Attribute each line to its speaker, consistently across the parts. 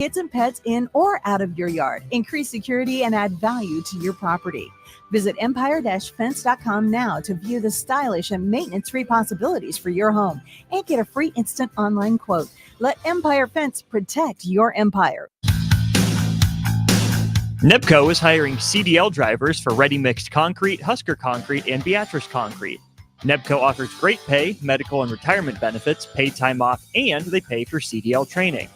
Speaker 1: kids and pets in or out of your yard, increase security, and add value to your property. Visit empire-fence.com now to view the stylish and maintenance-free possibilities for your home and get a free instant online quote. Let Empire Fence protect your empire.
Speaker 2: NEPCO is hiring CDL drivers for ready-mixed concrete, Husker Concrete, and Beatrice Concrete. NEPCO offers great pay, medical and retirement benefits, paid time off, and they pay for CDL training.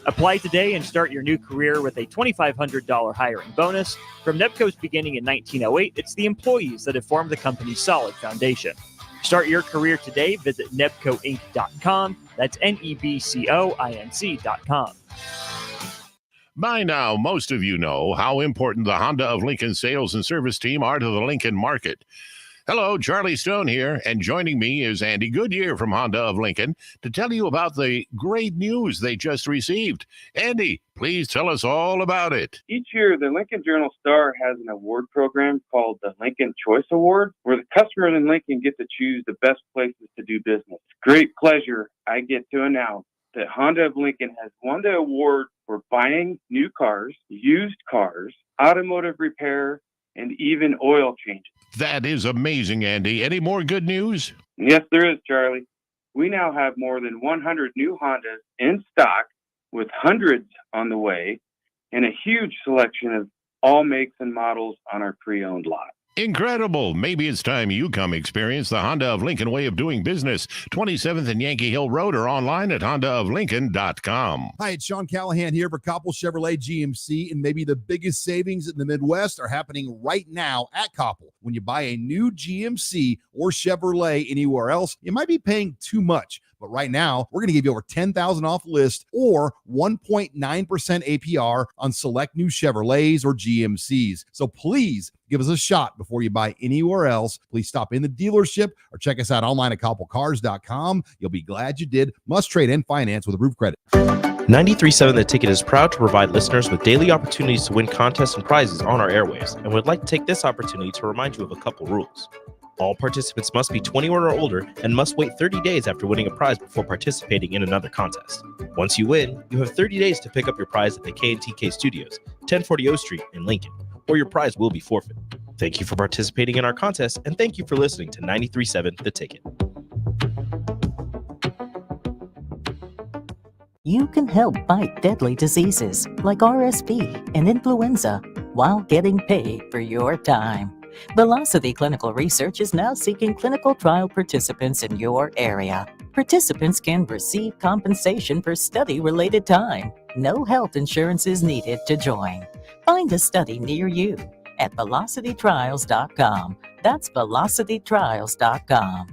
Speaker 2: Apply today and start your new career with a $2,500 hiring bonus. From NEPCO's beginning in 1908, it's the employees that have formed the company's solid foundation. Start your career today. Visit nebcoinc.com. That's NEBCOINC.com.
Speaker 3: By now, most of you know how important the Honda of Lincoln sales and service team are to the Lincoln market. Hello, Charlie Stone here, and joining me is Andy Goodyear from Honda of Lincoln to tell you about the great news they just received. Andy, please tell us all about it.
Speaker 4: Each year, the Lincoln Journal-Star has an award program called the Lincoln Choice Award, where the customers in Lincoln get to choose the best places to do business. Great pleasure, I get to announce that Honda of Lincoln has won the award for buying new cars, used cars, automotive repair, and even oil changes.
Speaker 3: That is amazing, Andy. Any more good news?
Speaker 4: Yes, there is, Charlie. We now have more than 100 new Hondas in stock, with hundreds on the way, and a huge selection of all makes and models on our pre-owned lot.
Speaker 3: Incredible. Maybe it's time you come experience the Honda of Lincoln way of doing business. 27th and Yankee Hill Road, or online at hondaoflincoln.com.
Speaker 5: Hi, it's Sean Callahan here for Koppel Chevrolet GMC, and maybe the biggest savings in the Midwest are happening right now at Koppel. When you buy a new GMC or Chevrolet anywhere else, you might be paying too much. But right now, we're going to give you over $10,000 off list or 1.9% APR on select new Chevrolets or GMCs. So please give us a shot before you buy anywhere else. Please stop in the dealership or check us out online at koppelcars.com. You'll be glad you did. Must trade and finance with approved credit.
Speaker 6: 93.7 The Ticket is proud to provide listeners with daily opportunities to win contests and prizes on our airwaves, and would like to take this opportunity to remind you of a couple rules. All participants must be 21 or older and must wait 30 days after winning a prize before participating in another contest. Once you win, you have 30 days to pick up your prize at the K&TK Studios, 1040 O Street in Lincoln, or your prize will be forfeit. Thank you for participating in our contest, and thank you for listening to 93.7 The Ticket.
Speaker 7: You can help fight deadly diseases like RSV and influenza while getting paid for your time. Velocity Clinical Research is now seeking clinical trial participants in your area. Participants can receive compensation for study-related time. No health insurance is needed to join. Find a study near you at velocitytrials.com. That's velocitytrials.com.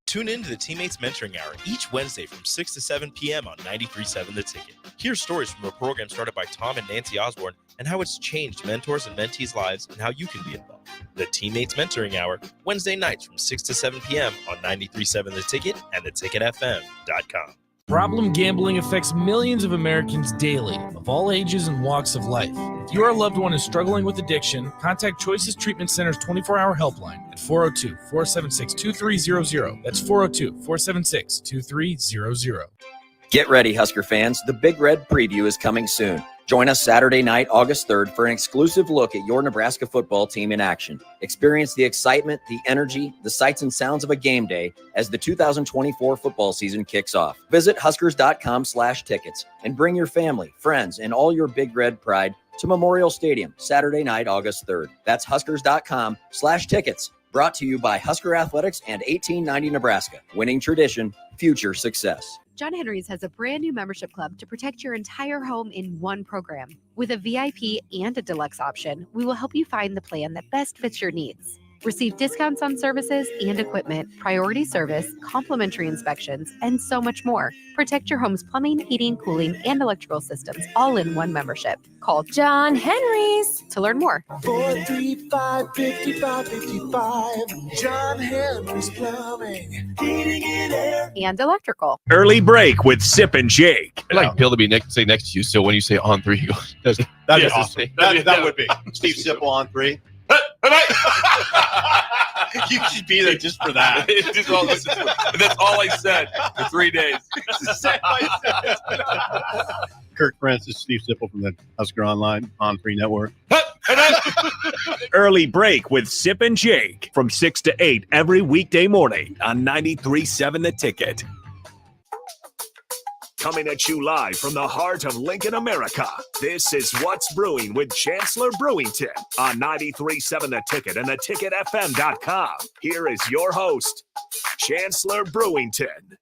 Speaker 6: Tune in to the Teammates Mentoring Hour each Wednesday from 6 to 7 p.m. on 93.7 The Ticket. Hear stories from a program started by Tom and Nancy Osborne and how it's changed mentors and mentees' lives and how you can be involved. The Teammates Mentoring Hour, Wednesday nights from 6 to 7 p.m. on 93.7 The Ticket and theticketfm.com.
Speaker 8: Problem gambling affects millions of Americans daily, of all ages and walks of life. If your loved one is struggling with addiction, contact Choices Treatment Center's 24-hour helpline at 402-476-2300. That's 402-476-2300.
Speaker 9: Get ready, Husker fans. The Big Red Preview is coming soon. Join us Saturday night, August 3rd, for an exclusive look at your Nebraska football team in action. Experience the excitement, the energy, the sights and sounds of a game day as the 2024 football season kicks off. Visit Huskers.com/tickets and bring your family, friends, and all your Big Red pride to Memorial Stadium, Saturday night, August 3rd. That's Huskers.com/tickets. Brought to you by Husker Athletics and 1890 Nebraska. Winning tradition, future success.
Speaker 10: John Henry's has a brand new membership club to protect your entire home in one program. With a VIP and a deluxe option, we will help you find the plan that best fits your needs. Receive discounts on services and equipment, priority service, complimentary inspections, and so much more. Protect your home's plumbing, heating, cooling, and electrical systems all in one membership. Call John Henry's to learn more.
Speaker 11: 435-5555. John Henry's Plumbing, Heating and Air,
Speaker 10: and Electrical.
Speaker 12: Early break with Sip and Jake.
Speaker 13: I'd like Bill to be say next to you, so when you say on three, he goes, that'd be awesome.
Speaker 14: That would be Steve Sipple on three.
Speaker 13: You should be there just for that. That's all I said for 3 days.
Speaker 14: Kirk Francis, Steve Sipple from the Husker Online on Free Network.
Speaker 12: Early break with Sip and Jake from 6 to 8 every weekday morning on 93.7 The Ticket. Coming at you live from the heart of Lincoln, America. This is What's Brewing with Chancellor Brewington on 93.7 The Ticket and theticketfm.com. Here is your host, Chancellor Brewington.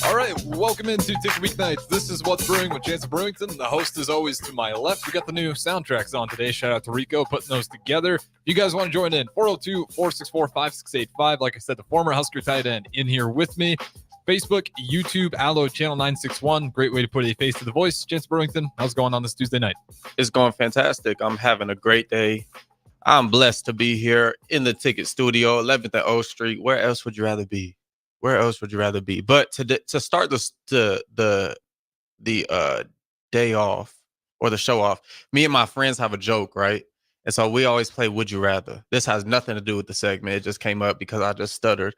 Speaker 15: All right, welcome into Ticket Weeknights. This is What's Brewing with Chancellor Brewington. The host is always to my left. We got the new soundtracks on today. Shout out to Rico putting those together. If you guys want to join in, 402-464-5685. Like I said, the former Husker tight end in here with me. Facebook, YouTube, Allo, Channel 961. Great way to put a face to the voice. Chancellor Brewington, how's it going on this Tuesday night?
Speaker 16: It's going fantastic. I'm having a great day. I'm blessed to be here in the Ticket Studio, 11th and O Street. Where else would you rather be? Where else would you rather be? But to start the day off or the show off, me and my friends have a joke, right? And so we always play Would You Rather. This has nothing to do with the segment. It just came up because I just stuttered.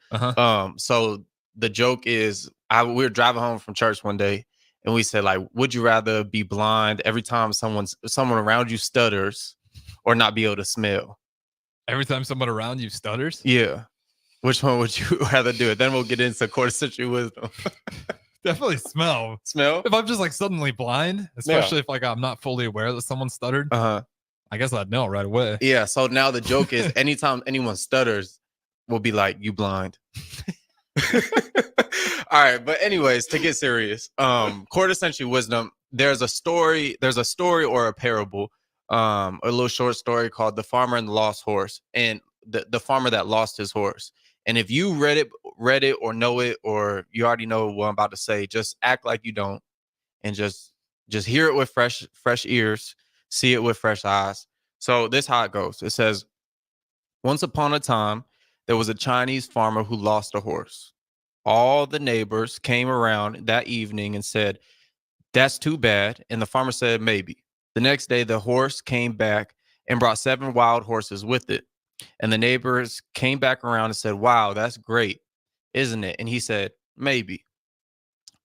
Speaker 16: So the joke is we were driving home from church one day and we said, like, would you rather be blind every time someone around you stutters or not be able to smell?
Speaker 15: Every time someone around you stutters?
Speaker 16: Yeah. Which one would you rather do it? Then we'll get into quarter century wisdom.
Speaker 15: Definitely smell.
Speaker 16: Smell?
Speaker 15: If I'm just like suddenly blind, especially if like I'm not fully aware that someone stuttered, I guess I'd know right away.
Speaker 16: Yeah. So now the joke is anytime anyone stutters, we'll be like, you blind. All right. But anyways, to get serious, quarter century wisdom, there's a story or a parable, a little short story called The Farmer and the Lost Horse. And the farmer that lost his horse. And if you read it or know it, or you already know what I'm about to say, just act like you don't, and just hear it with fresh ears, see it with fresh eyes. So this is how it goes. It says, once upon a time, there was a Chinese farmer who lost a horse. All the neighbors came around that evening and said, that's too bad. And the farmer said, maybe. The next day, the horse came back and brought 7 wild horses with it. And the neighbors came back around and said, wow, that's great, isn't it? And he said, maybe.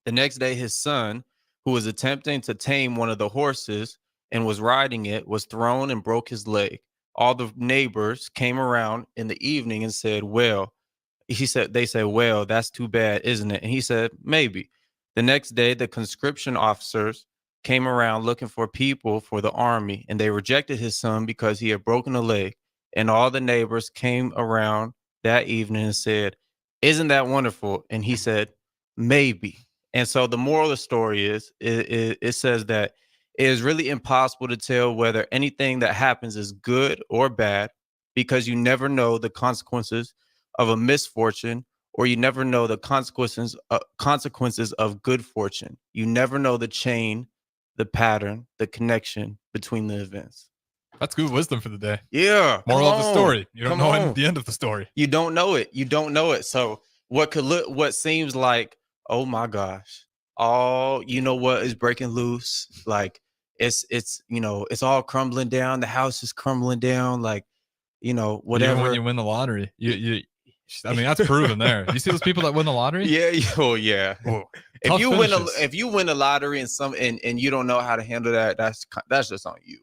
Speaker 16: The next day, his son, who was attempting to tame one of the horses and was riding it, was thrown and broke his leg. All the neighbors came around in the evening and said, they said, well, that's too bad, isn't it? And he said, maybe. The next day, the conscription officers came around looking for people for the army, and they rejected his son because he had broken a leg. And all the neighbors came around that evening and said, isn't that wonderful? And he said, maybe. And so the moral of the story is, it says that it is really impossible to tell whether anything that happens is good or bad, because you never know the consequences of a misfortune, or you never know the consequences of good fortune. You never know the chain, the pattern, the connection between the events.
Speaker 15: That's good wisdom for the day.
Speaker 16: Yeah.
Speaker 15: Moral of the story. You don't know the end of the story.
Speaker 16: You don't know it. So what seems like, oh my gosh, you know what is breaking loose? Like it's all crumbling down. The house is crumbling down. Like, whatever.
Speaker 15: Even when you win the lottery, I mean, that's proven there. You see those people that win the lottery?
Speaker 16: Yeah. Oh yeah. Whoa. If you win a lottery and you don't know how to handle that, that's just on you.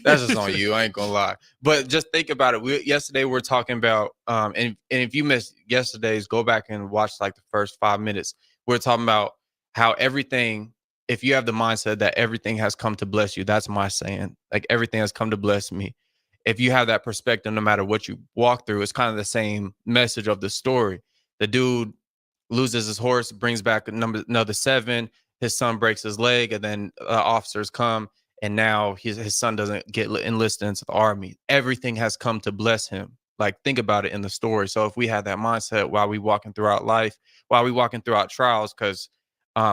Speaker 16: That's just on you. I ain't gonna lie. But just think about it. Yesterday we were talking about and if you missed yesterday's, go back and watch like the first 5 minutes. We're talking about how everything, if you have the mindset that everything has come to bless you, that's my saying. Like everything has come to bless me. If you have that perspective, no matter what you walk through, it's kind of the same message of the story. The dude loses his horse, brings back another 7. His son breaks his leg, and then officers come, and now his son doesn't get enlisted into the army. Everything has come to bless him. Like, think about it in the story. So if we had that mindset while we walking throughout life, while we walking throughout trials, because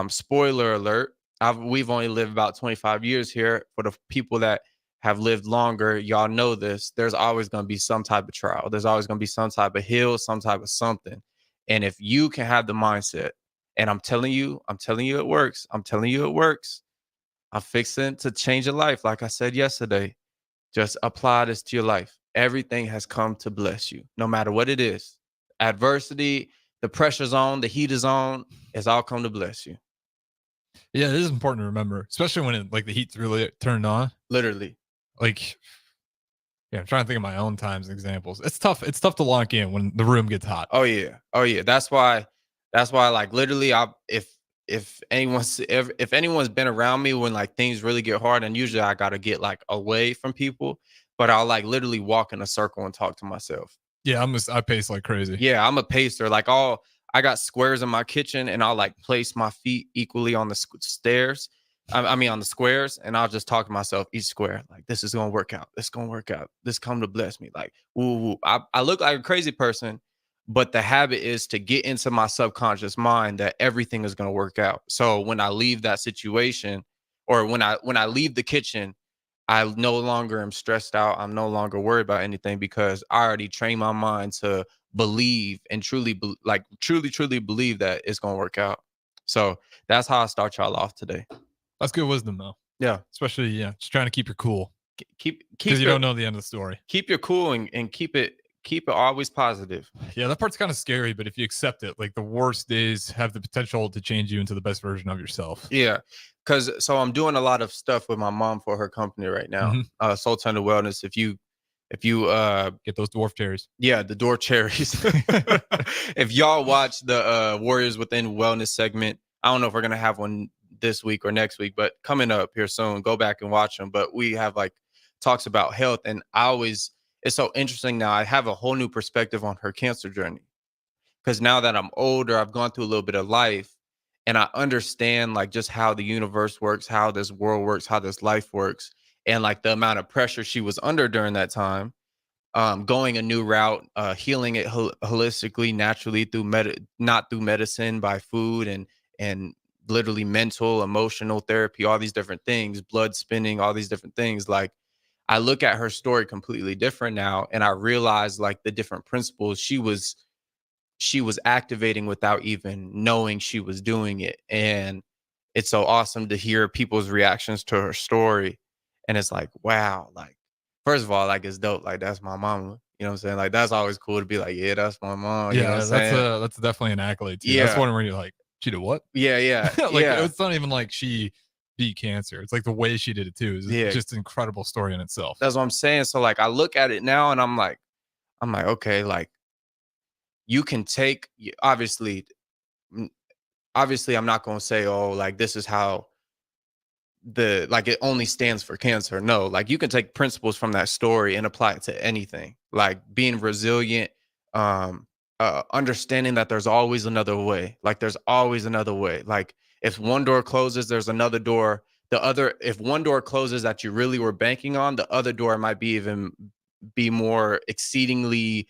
Speaker 16: spoiler alert, we've only lived about 25 years here. For the people that have lived longer, y'all know this. There's always going to be some type of trial. There's always going to be some type of hill, some type of something. And if you can have the mindset, and I'm telling you it works. I'm telling you it works. I'm fixing to change your life. Like I said yesterday, just apply this to your life. Everything has come to bless you, no matter what it is. Adversity, the pressure's on, the heat is on, it's all come to bless you.
Speaker 15: Yeah, it is important to remember, especially when it, like the heat's really turned on.
Speaker 16: Literally.
Speaker 15: Like, yeah, I'm trying to think of my own times and examples. It's tough. It's tough to lock in when the room gets hot.
Speaker 16: Oh yeah. Oh yeah. That's why like literally if anyone's been around me when like things really get hard, and usually I gotta get like away from people, but I'll like literally walk in a circle and talk to myself.
Speaker 15: Yeah, I pace like crazy.
Speaker 16: Yeah, I'm a pacer. Like I got squares in my kitchen, and I'll like place my feet equally on the stairs. I mean on the squares, and I'll just talk to myself each square. Like, this is gonna work out. This gonna work out. This come to bless me. Like, woo. I look like a crazy person, but the habit is to get into my subconscious mind that everything is gonna work out. So when I leave that situation, or when I leave the kitchen, I no longer am stressed out. I'm no longer worried about anything because I already trained my mind to believe and truly believe that it's gonna work out. So that's how I start y'all off today.
Speaker 15: That's good wisdom, though.
Speaker 16: Yeah,
Speaker 15: especially just trying to keep your cool.
Speaker 16: Keep
Speaker 15: because you don't know the end of the story.
Speaker 16: Keep your cool and keep it always positive.
Speaker 15: Yeah, that part's kind of scary, but if you accept it, like the worst days have the potential to change you into the best version of yourself.
Speaker 16: Yeah, because so I'm doing a lot of stuff with my mom for her company right now. Soul Tender Wellness. If you
Speaker 15: get those dwarf cherries.
Speaker 16: Yeah, the dwarf cherries. If y'all watch the Warriors Within Wellness segment, I don't know if we're gonna have one this week or next week, but coming up here soon, go back and watch them. But we have like talks about health, and it's so interesting now. I have a whole new perspective on her cancer journey, because now that I'm older, I've gone through a little bit of life, and I understand like just how the universe works, how this world works, how this life works, and like the amount of pressure she was under during that time, going a new route, healing it holistically, naturally not through medicine, by food and literally mental, emotional therapy, all these different things, blood spinning, all these different things. Like, I look at her story completely different now, and I realize like the different principles she was activating without even knowing she was doing it. And it's so awesome to hear people's reactions to her story. And it's like, wow, like, first of all, like, it's dope. Like, that's my mama. You know what I'm saying? Like, that's always cool to be like, yeah, that's my mom.
Speaker 15: Yeah,
Speaker 16: you know what I'm saying?
Speaker 15: that's definitely an accolade too.
Speaker 16: Yeah.
Speaker 15: That's one where you're like, she did what?
Speaker 16: Yeah.
Speaker 15: Like,
Speaker 16: yeah.
Speaker 15: it's not even like she beat cancer. It's like the way she did it too. It's just an incredible story in itself.
Speaker 16: That's what I'm saying. So like, I look at it now and I'm like, okay, like, you can take, obviously I'm not going to say, oh, like, this is how it only stands for cancer. No, like, you can take principles from that story and apply it to anything, like being resilient, understanding that there's always another way. Like, there's always another way. Like, if one door closes, there's another door. If one door closes that you really were banking on, the other door might be more exceedingly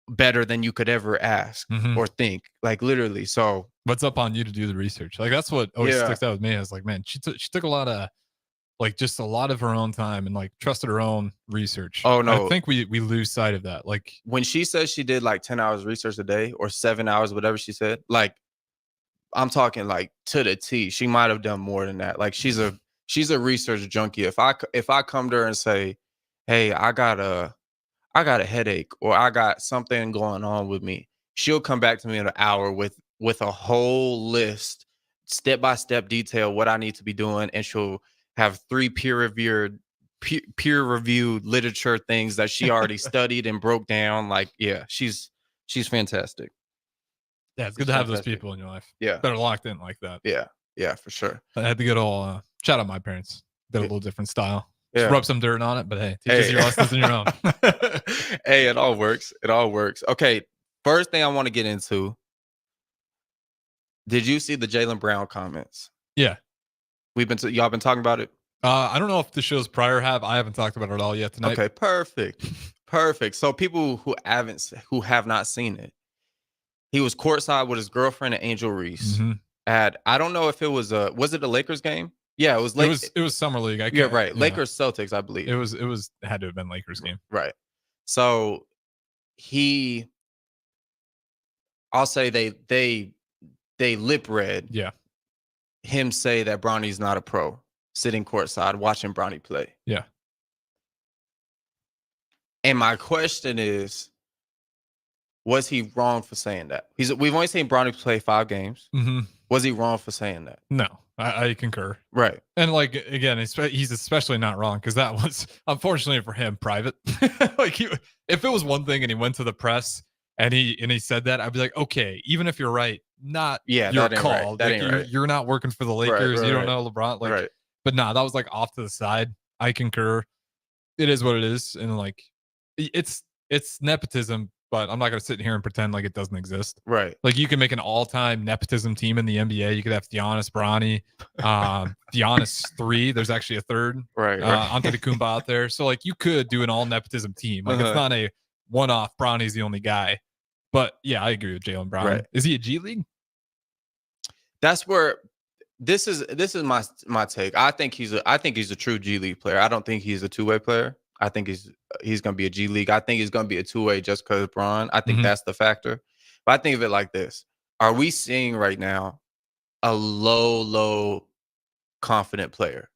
Speaker 16: better than you could ever ask or think. Like, literally. So
Speaker 15: what's up on you to do the research? Like, that's what always sticks out with me. I was like, man, she took a lot of, like, just a lot of her own time and like trusted her own research.
Speaker 16: Oh no,
Speaker 15: I think we lose sight of that. Like,
Speaker 16: when she says she did like 10 hours research a day or 7 hours, whatever she said, like, I'm talking like to the T. She might have done more than that. Like, she's a research junkie. If I come to her and say, hey, I got a headache, or I got something going on with me, she'll come back to me in an hour with a whole list, step-by-step detail, what I need to be doing. And she'll have 3 peer-reviewed literature things that she already studied and broke down. Like, yeah, she's fantastic.
Speaker 15: Yeah, it's good to have those people in your life.
Speaker 16: Yeah.
Speaker 15: That are locked in like that.
Speaker 16: Yeah, for sure.
Speaker 15: I had to get all shout out my parents. Did a little different style.
Speaker 16: Yeah.
Speaker 15: Just rub some dirt on it, but hey, teach us your lessons on your own.
Speaker 16: Hey, it all works. Okay, first thing I want to get into. Did you see the Jaylen Brown comments?
Speaker 15: Yeah.
Speaker 16: Y'all been talking about it?
Speaker 15: I don't know if the shows prior have. I haven't talked about it at all yet tonight.
Speaker 16: Okay, perfect. So people who have not seen it, he was courtside with his girlfriend and Angel Reese at, I don't know if it was it a Lakers game? Yeah, it was.
Speaker 15: It was summer league.
Speaker 16: Yeah, right. Lakers Celtics, I believe.
Speaker 15: It had to have been Lakers game.
Speaker 16: Right. So I'll say they lip read.
Speaker 15: Yeah.
Speaker 16: him say that Bronny's not a pro, sitting courtside watching Bronny play.
Speaker 15: Yeah.
Speaker 16: And my question is, was he wrong for saying that? We've only seen Bronny play 5 games.
Speaker 15: Mm-hmm.
Speaker 16: Was he wrong for saying that?
Speaker 15: No, I concur.
Speaker 16: Right.
Speaker 15: And like, again, he's especially not wrong because that was, unfortunately for him, private. Like, if it was one thing and he went to the press and he said that, I'd be like, okay, even if you're right, not your call.
Speaker 16: Right. That ain't right.
Speaker 15: You're not working for the Lakers.
Speaker 16: Right,
Speaker 15: you don't know LeBron. Like,
Speaker 16: right.
Speaker 15: But nah, that was like off to the side. I concur. It is what it is, and like, it's nepotism. But I'm not going to sit here and pretend like it doesn't exist.
Speaker 16: Right.
Speaker 15: Like, you can make an all-time nepotism team in the NBA. You could have Giannis, Bronny, Giannis 3. There's actually a third.
Speaker 16: Right.
Speaker 15: Antetokounmpo out there. So, like, you could do an all-nepotism team. Like, it's not a one-off. Bronny's the only guy. But, yeah, I agree with Jaylen Brown.
Speaker 16: Right.
Speaker 15: Is he a G League?
Speaker 16: That's where this is my take. I think he's a true G League player. I don't think he's a two-way player. I think he's going to be a G League. I think he's going to be a two-way just because Bron. I think that's the factor. But I think of it like this. Are we seeing right now a low confident player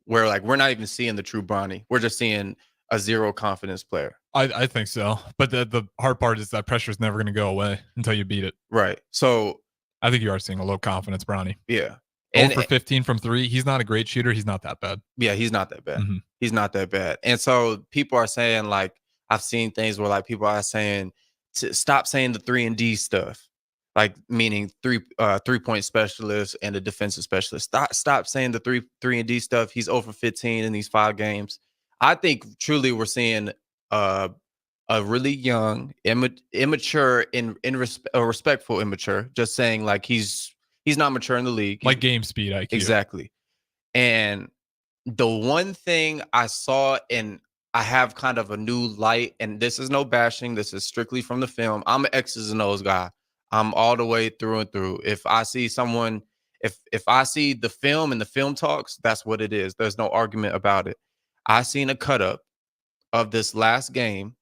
Speaker 16: where, like, we're not even seeing the true Bronny? We're just seeing a zero confidence player.
Speaker 15: I think so. But the hard part is that pressure is never going to go away until you beat it.
Speaker 16: Right. So
Speaker 15: I think you are seeing a low confidence Bronny.
Speaker 16: Yeah.
Speaker 15: And for 15 from 3, he's not a great shooter. He's not that bad.
Speaker 16: Yeah, he's not that bad.
Speaker 15: Mm-hmm.
Speaker 16: He's not that bad. And so people are saying, like, I've seen things where, like, people are saying to stop saying the 3-and-D stuff, like, meaning 3-point specialist and a defensive specialist. Stop saying the 3-and-D stuff. He's over 15 in these 5 games. I think truly we're seeing a really young, immature, respectful immature. Just saying, like, he's not mature in the league.
Speaker 15: Like game speed IQ.
Speaker 16: Exactly. And the one thing I saw, and I have kind of a new light, and this is no bashing. This is strictly from the film. I'm an X's and O's guy. I'm all the way through and through. If I see someone, if I see the film and the film talks, that's what it is. There's no argument about it. I seen a cut up of this last game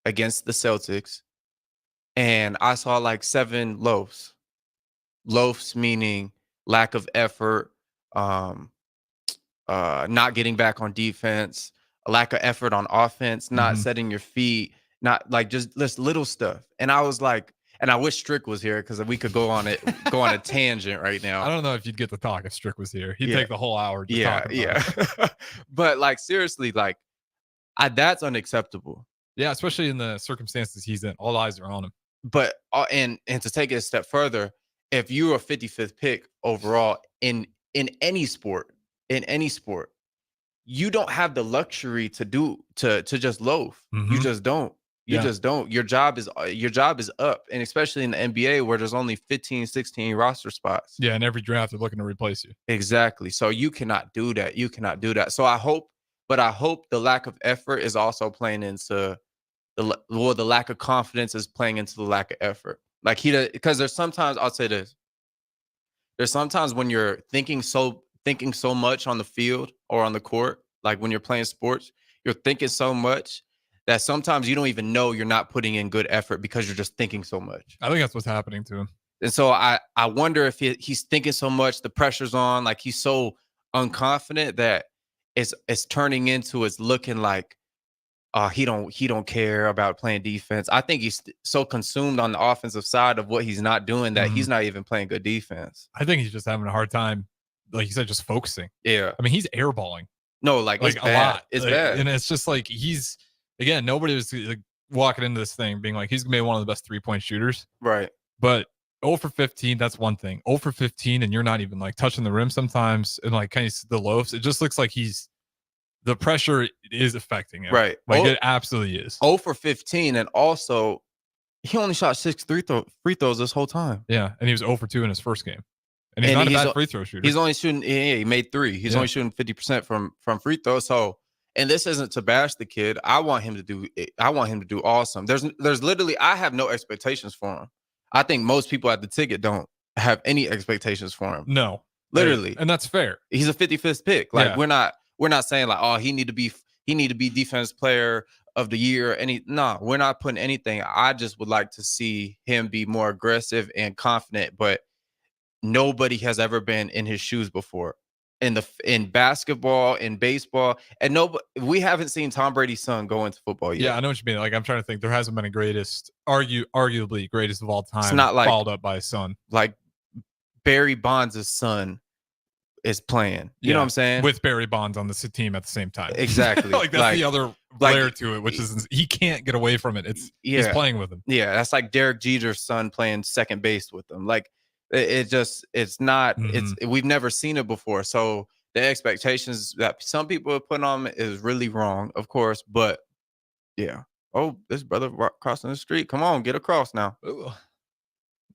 Speaker 16: against the Celtics, and I saw like 7 loafs. Loafs meaning lack of effort, not getting back on defense, a lack of effort on offense, not setting your feet, not like just this little stuff. And I was like, and I wish Strick was here because we could go on a tangent right now.
Speaker 15: I don't know if you'd get to talk if Strick was here. He'd take the whole hour. Just talking about
Speaker 16: it. But like, seriously, like, that's unacceptable.
Speaker 15: Yeah, especially in the circumstances he's in. All eyes are on him.
Speaker 16: But and to take it a step further, if you're a 55th pick overall in any sport, you don't have the luxury to just loaf. You just don't. You just don't. Your job is up, and especially in the NBA where there's only 15, 16 roster spots.
Speaker 15: Yeah, and every draft they're looking to replace you.
Speaker 16: Exactly. So you cannot do that. You cannot do that. So I hope the lack of effort is also playing into the lack of confidence is playing into the lack of effort. Like because there's sometimes, I'll say this. There's sometimes when you're thinking so much on the field or on the court, like when you're playing sports, you're thinking so much that sometimes you don't even know you're not putting in good effort because you're just thinking so much.
Speaker 15: I think that's what's happening to him.
Speaker 16: And so I wonder if he's thinking so much, the pressure's on, like he's so unconfident that it's turning into, it's looking like he don't care about playing defense. I think he's so consumed on the offensive side of what he's not doing that he's not even playing good defense.
Speaker 15: I think he's just having a hard time, like you said, just focusing.
Speaker 16: Yeah.
Speaker 15: I mean, he's airballing.
Speaker 16: No, like it's
Speaker 15: a
Speaker 16: bad.
Speaker 15: lot.
Speaker 16: It's
Speaker 15: like,
Speaker 16: bad.
Speaker 15: And it's just like again, nobody was like walking into this thing being like, he's going to be one of the best 3-point shooters.
Speaker 16: Right.
Speaker 15: But 0 for 15, that's one thing. 0 for 15, and you're not even like touching the rim sometimes, and like kind of the loafs. It just looks like the pressure is affecting him.
Speaker 16: Right.
Speaker 15: Like it absolutely is.
Speaker 16: 0 for 15, and also he only shot 6 free throws this whole time.
Speaker 15: Yeah, and he was 0 for 2 in his first game. And he's not a bad free throw shooter.
Speaker 16: He's only shooting, he made 3. He's only shooting 50% from free throws. So, and this isn't to bash the kid. I want him to do awesome. There's literally, I have no expectations for him. I think most people at the ticket don't have any expectations for him.
Speaker 15: No.
Speaker 16: Literally.
Speaker 15: And that's fair.
Speaker 16: He's a 55th pick. Like we're not saying like, oh, he need to be defense player of the year. No, we're not putting anything. I just would like to see him be more aggressive and confident. But nobody has ever been in his shoes before. In basketball, in baseball, and we haven't seen Tom Brady's son go into football yet.
Speaker 15: Yeah, I know what you mean. Like, I'm trying to think. There hasn't been a arguably greatest of all time.
Speaker 16: It's not like
Speaker 15: followed up by a son.
Speaker 16: Like Barry Bonds' son is playing. You know what I'm saying?
Speaker 15: With Barry Bonds on the team at the same time.
Speaker 16: Exactly.
Speaker 15: Like that's the other layer to it, which is he can't get away from it. He's playing with him.
Speaker 16: Yeah, that's like Derek Jeter's son playing second base with him. Like it's not. We've never seen it before. So the expectations that some people have put on is really wrong, of course. But yeah. Oh, this brother crossing the street. Come on, get across now.
Speaker 15: Ooh.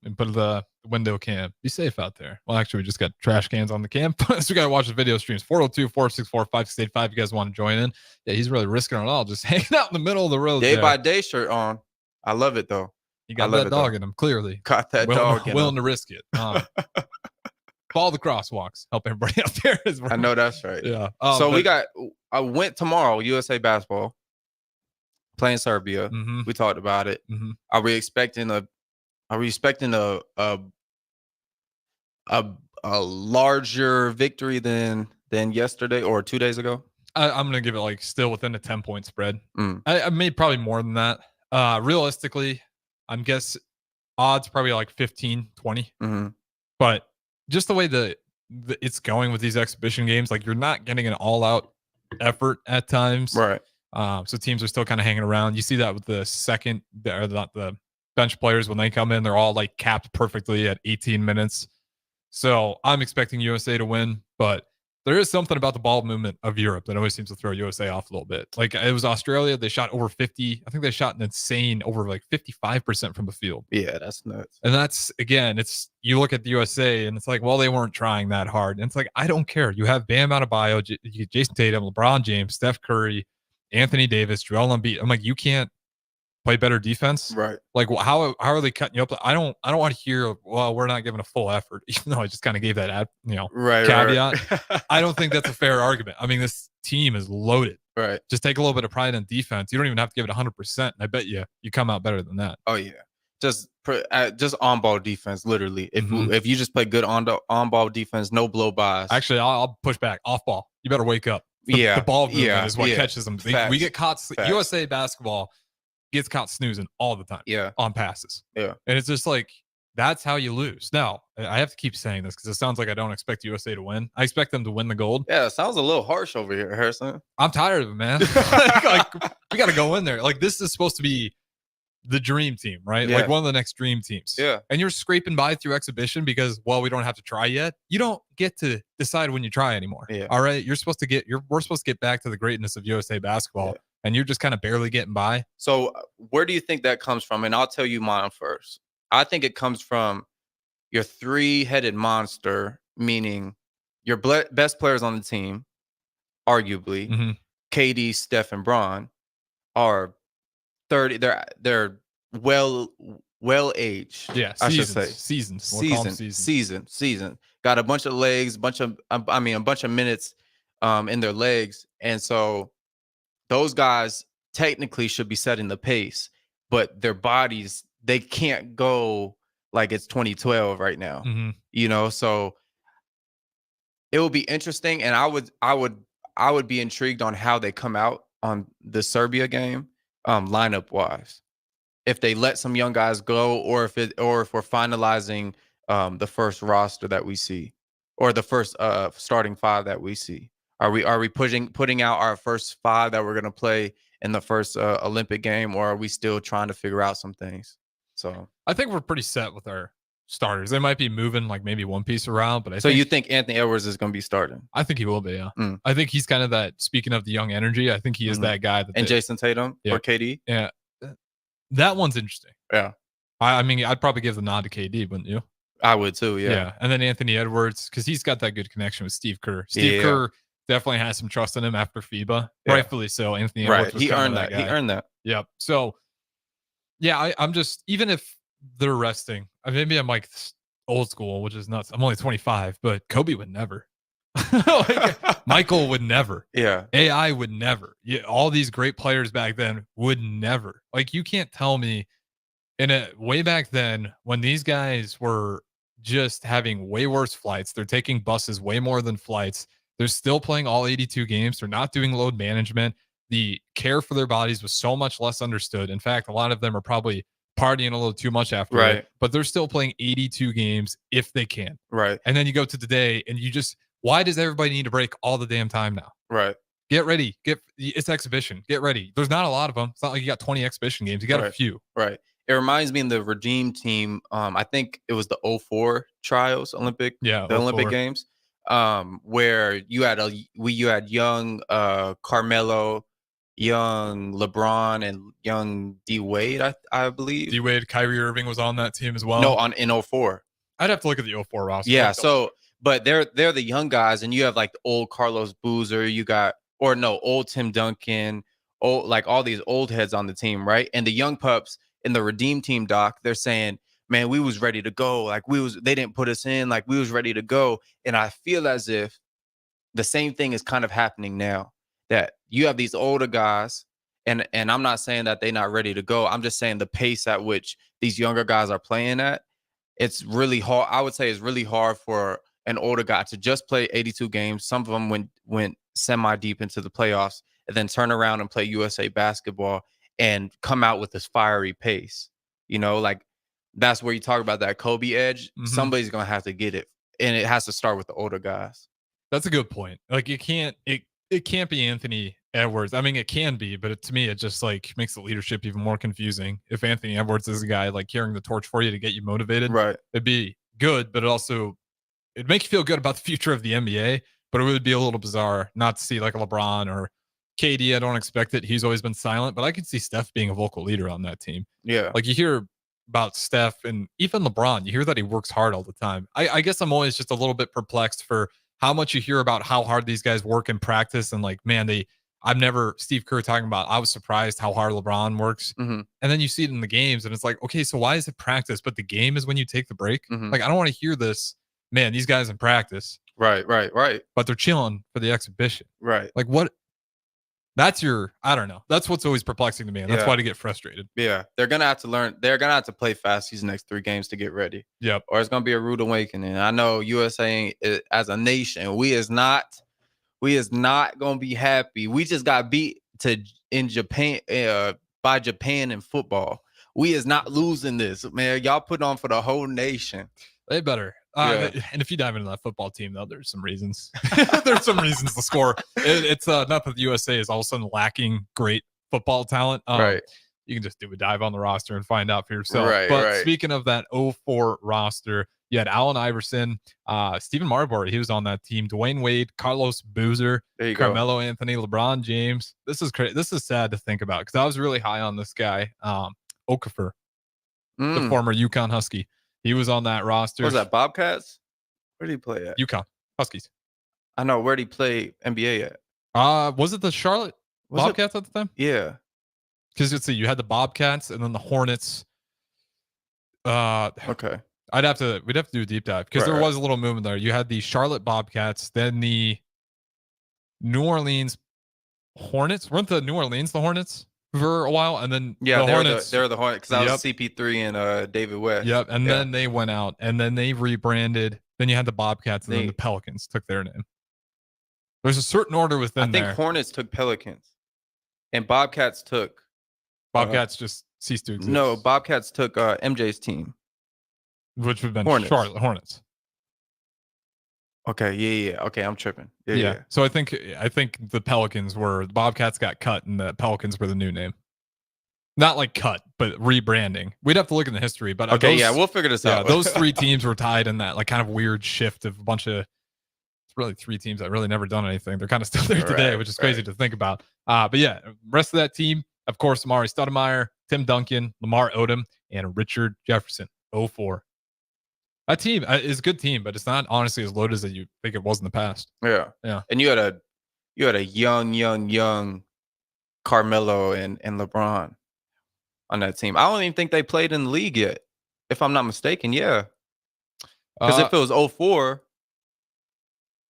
Speaker 15: And put the window cam. Be safe out there. Well, actually, we just got trash cans on the cam. So we got to watch the video streams. 402-464-5685. You guys want to join in? Yeah, he's really risking it all. Just hanging out in the middle of the road.
Speaker 16: Day by day shirt on. I love it, though.
Speaker 15: You got that dog in him, clearly.
Speaker 16: Got that dog in him.
Speaker 15: Willing to risk it. Follow the crosswalks. Help everybody out there.
Speaker 16: I know that's right.
Speaker 15: Yeah.
Speaker 16: I went tomorrow, USA basketball, playing Serbia. We talked about it. Are we expecting a larger victory than yesterday or 2 days ago?
Speaker 15: I'm gonna give it like still within a 10-point spread. I made probably more than that. Realistically, I'm guess odds probably like 15, 20. But just the way the it's going with these exhibition games, like you're not getting an all-out effort at times,
Speaker 16: right?
Speaker 15: So teams are still kind of hanging around. You see that with the bench players when they come in, they're all like capped perfectly at 18 minutes. So I'm expecting USA to win, but there is something about the ball movement of Europe that always seems to throw USA off a little bit. Like it was Australia, they shot over 50. I think they shot an insane over like 55% from the field.
Speaker 16: Yeah, that's nuts.
Speaker 15: And that's, again, you look at the USA and it's like, well, they weren't trying that hard. And it's like, I don't care. You have Bam Adebayo, Jason Tatum, LeBron James, Steph Curry, Anthony Davis, Joel Embiid. I'm like, you can't play better defense,
Speaker 16: right?
Speaker 15: Like, how are they cutting you up? I don't want to hear, well, we're not giving a full effort, even though I just kind of gave that caveat. Right. I don't think that's a fair argument. I mean, this team is loaded.
Speaker 16: Right.
Speaker 15: Just take a little bit of pride in defense. You don't even have to give it 100%. And I bet you come out better than that.
Speaker 16: Oh yeah, just on ball defense. Literally, if you just play good on ball defense, no blow bys.
Speaker 15: Actually, I'll push back. Off ball, you better wake up. The ball movement is what catches them. We get caught. USA basketball gets caught snoozing all the time. On passes.
Speaker 16: Yeah.
Speaker 15: And it's just like, that's how you lose. Now, I have to keep saying this because it sounds like I don't expect USA to win. I expect them to win the gold.
Speaker 16: Yeah, it sounds a little harsh over here, Harrison.
Speaker 15: I'm tired of it, man. like, we got to go in there. Like, this is supposed to be the dream team, right?
Speaker 16: Yeah.
Speaker 15: Like one of the next dream teams.
Speaker 16: Yeah.
Speaker 15: And you're scraping by through exhibition because, well, we don't have to try yet. You don't get to decide when you try anymore.
Speaker 16: Yeah.
Speaker 15: All right. We're supposed to get back to the greatness of USA basketball. Yeah. And you're just kind of barely getting by.
Speaker 16: So where do you think that comes from? And I'll tell you mine first. I think it comes from your three-headed monster, meaning your best players on the team, arguably, KD, Steph, and Bron, are 30. They're well aged.
Speaker 15: Yeah,
Speaker 16: I should say
Speaker 15: seasoned.
Speaker 16: Got a bunch of legs, a bunch of minutes in their legs, and so those guys technically should be setting the pace, but their bodies, they can't go like it's 2012 right now. You know, so it will be interesting, and I would be intrigued on how they come out on the Serbia game, lineup wise. If they let some young guys go, or if we're finalizing the first roster that we see, or the first starting five that we see. Are we putting out our first five that we're gonna play in the first Olympic game, or are we still trying to figure out some things? So
Speaker 15: I think we're pretty set with our starters. They might be moving like maybe one piece around, but
Speaker 16: you think Anthony Edwards is gonna be starting?
Speaker 15: I think he will be. Yeah, I think he's kind of that. Speaking of the young energy, I think he is that guy.
Speaker 16: Jason Tatum or KD.
Speaker 15: Yeah, that one's interesting.
Speaker 16: Yeah,
Speaker 15: I mean, I'd probably give the nod to KD, wouldn't you?
Speaker 16: I would too. Yeah,
Speaker 15: and then Anthony Edwards, because he's got that good connection with Steve Kerr. Steve Kerr definitely has some trust in him after FIBA, rightfully so. Anthony Edwards,
Speaker 16: he earned that. He earned that.
Speaker 15: Yep. So, yeah, I'm just, even if they're resting, maybe I'm like old school, which is nuts. I'm only 25, but Kobe would never. Michael would never.
Speaker 16: Yeah.
Speaker 15: AI would never. All these great players back then would never. Like, you can't tell me way back then when these guys were just having way worse flights. They're taking buses way more than flights. They're still playing all 82 games. They're not doing load management. The care for their bodies was so much less understood. In fact, a lot of them are probably partying a little too much after it, but they're still playing 82 games if they can.
Speaker 16: Right.
Speaker 15: And then you go to today and why does everybody need to break all the damn time now?
Speaker 16: Right.
Speaker 15: Get ready. It's exhibition. Get ready. There's not a lot of them. It's not like you got 20 exhibition games. You got a few.
Speaker 16: Right. It reminds me in the Redeem team. I think it was the 04 trials Olympic.
Speaker 15: Yeah.
Speaker 16: The Olympic Games. Where you had young Carmelo, young LeBron, and young D Wade. I believe
Speaker 15: D Wade, Kyrie Irving was on that team as well.
Speaker 16: No, in 04.
Speaker 15: I'd have to look at the 04 roster.
Speaker 16: Yeah. But they're the young guys, and you have like the old Carlos Boozer. You got old Tim Duncan, all these old heads on the team, right? And the young pups in the Redeem team, Doc, they're saying, man, we was ready to go. They didn't put us in, we was ready to go. And I feel as if the same thing is kind of happening now, that you have these older guys, and I'm not saying that they're not ready to go. I'm just saying the pace at which these younger guys are playing at, it's really hard. I would say it's really hard for an older guy to just play 82 games. Some of them went semi deep into the playoffs and then turn around and play USA basketball and come out with this fiery pace. That's where you talk about that Kobe edge. Mm-hmm. Somebody's going to have to get it. And it has to start with the older guys.
Speaker 15: That's a good point. It can't be Anthony Edwards. I mean, it can be, but to me, it just makes the leadership even more confusing. If Anthony Edwards is a guy carrying the torch for you to get you motivated,
Speaker 16: right?
Speaker 15: It'd be good, but it'd make you feel good about the future of the NBA, but it would be a little bizarre not to see a LeBron or KD. I don't expect it. He's always been silent, but I could see Steph being a vocal leader on that team.
Speaker 16: Yeah.
Speaker 15: You hear about Steph and even LeBron, you hear that he works hard all the time. I guess I'm always just a little bit perplexed for how much you hear about how hard these guys work in practice. And I've never Steve Kerr talking about, I was surprised how hard LeBron works.
Speaker 16: Mm-hmm.
Speaker 15: And then you see it in the games and it's okay, so why is it practice? But the game is when you take the break.
Speaker 16: Mm-hmm.
Speaker 15: I don't want to hear this, man, these guys in practice.
Speaker 16: Right.
Speaker 15: But they're chilling for the exhibition.
Speaker 16: Right.
Speaker 15: What? That's I don't know. That's what's always perplexing to me. And that's why I get frustrated.
Speaker 16: Yeah. They're going to have to learn. They're going to have to play fast these next 3 games to get ready.
Speaker 15: Yep.
Speaker 16: Or it's going to be a rude awakening. I know USA as a nation, we is not going to be happy. We just got beat in Japan by Japan in football. We is not losing this, man. Y'all put on for the whole nation.
Speaker 15: They better. And if you dive into that football team, though, there's some reasons. There's some reasons to score. It's not that the USA is all of a sudden lacking great football talent.
Speaker 16: Right.
Speaker 15: You can just do a dive on the roster and find out for yourself.
Speaker 16: Right,
Speaker 15: but speaking of that 04 roster, you had Allen Iverson, Stephen Marbury. He was on that team. Dwayne Wade, Carlos Boozer, Carmelo Anthony, LeBron James. This is crazy. This is sad to think about because I was really high on this guy, Okafor, the former UConn Husky. He was on that roster.
Speaker 16: What was that, Bobcats? Where did he play at?
Speaker 15: UConn Huskies.
Speaker 16: I know. Where did he play NBA at?
Speaker 15: Was it the Charlotte Bobcats at the time?
Speaker 16: Yeah.
Speaker 15: Because you had the Bobcats and then the Hornets.
Speaker 16: Okay.
Speaker 15: We'd have to do a deep dive because there was a little movement there. You had the Charlotte Bobcats, then the New Orleans Hornets. Weren't the New Orleans the Hornets for a while? And then
Speaker 16: the Hornets. They're the Hornets because that was CP3 and David West.
Speaker 15: Yep. And then they went out and then they rebranded. Then you had the Bobcats and then the Pelicans took their name. There's a certain order within there.
Speaker 16: I think Hornets took Pelicans and Bobcats took.
Speaker 15: Bobcats just ceased to exist.
Speaker 16: No, Bobcats took MJ's team.
Speaker 15: Which would have been
Speaker 16: Hornets.
Speaker 15: Charlotte Hornets.
Speaker 16: Okay, yeah. Okay, I'm tripping. Yeah.
Speaker 15: So I think the Pelicans the Bobcats got cut and the Pelicans were the new name. Not cut, but rebranding. We'd have to look in the history, but
Speaker 16: we'll figure this out.
Speaker 15: Those 3 teams were tied in that kind of weird shift of a bunch of. It's really 3 teams that really never done anything. They're kind of still there today, which is crazy to think about. But yeah, rest of that team, of course, Amari Stoudemire, Tim Duncan, Lamar Odom, and Richard Jefferson. 04. That team is a good team, but it's not honestly as loaded as you think it was in the past.
Speaker 16: Yeah. And you had a young Carmelo and LeBron on that team. I don't even think they played in the league yet, if I'm not mistaken. Yeah. Because if it was 04,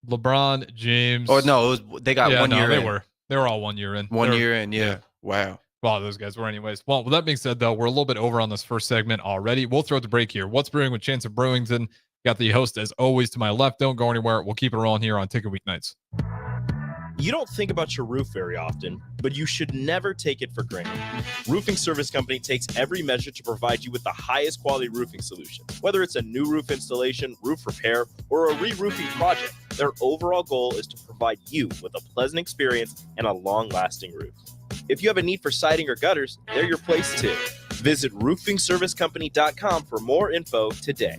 Speaker 15: LeBron, James.
Speaker 16: Oh no, they got 1 year.
Speaker 15: They were all 1 year in.
Speaker 16: 1 year in. Yeah. Wow.
Speaker 15: Well, those guys were anyways. Well, with that being said, though, we're a little bit over on this first segment already. We'll throw the break here. What's Brewing with Chancellor Brewington? Got the host as always to my left. Don't go anywhere. We'll keep it rolling here on Ticket Weeknights.
Speaker 6: You don't think about your roof very often, but you should never take it for granted. Roofing Service Company takes every measure to provide you with the highest quality roofing solution. Whether it's a new roof installation, roof repair, or a re-roofing project, their overall goal is to provide you with a pleasant experience and a long-lasting roof. If you have a need for siding or gutters, they're your place too. Visit roofingservicecompany.com for more info today.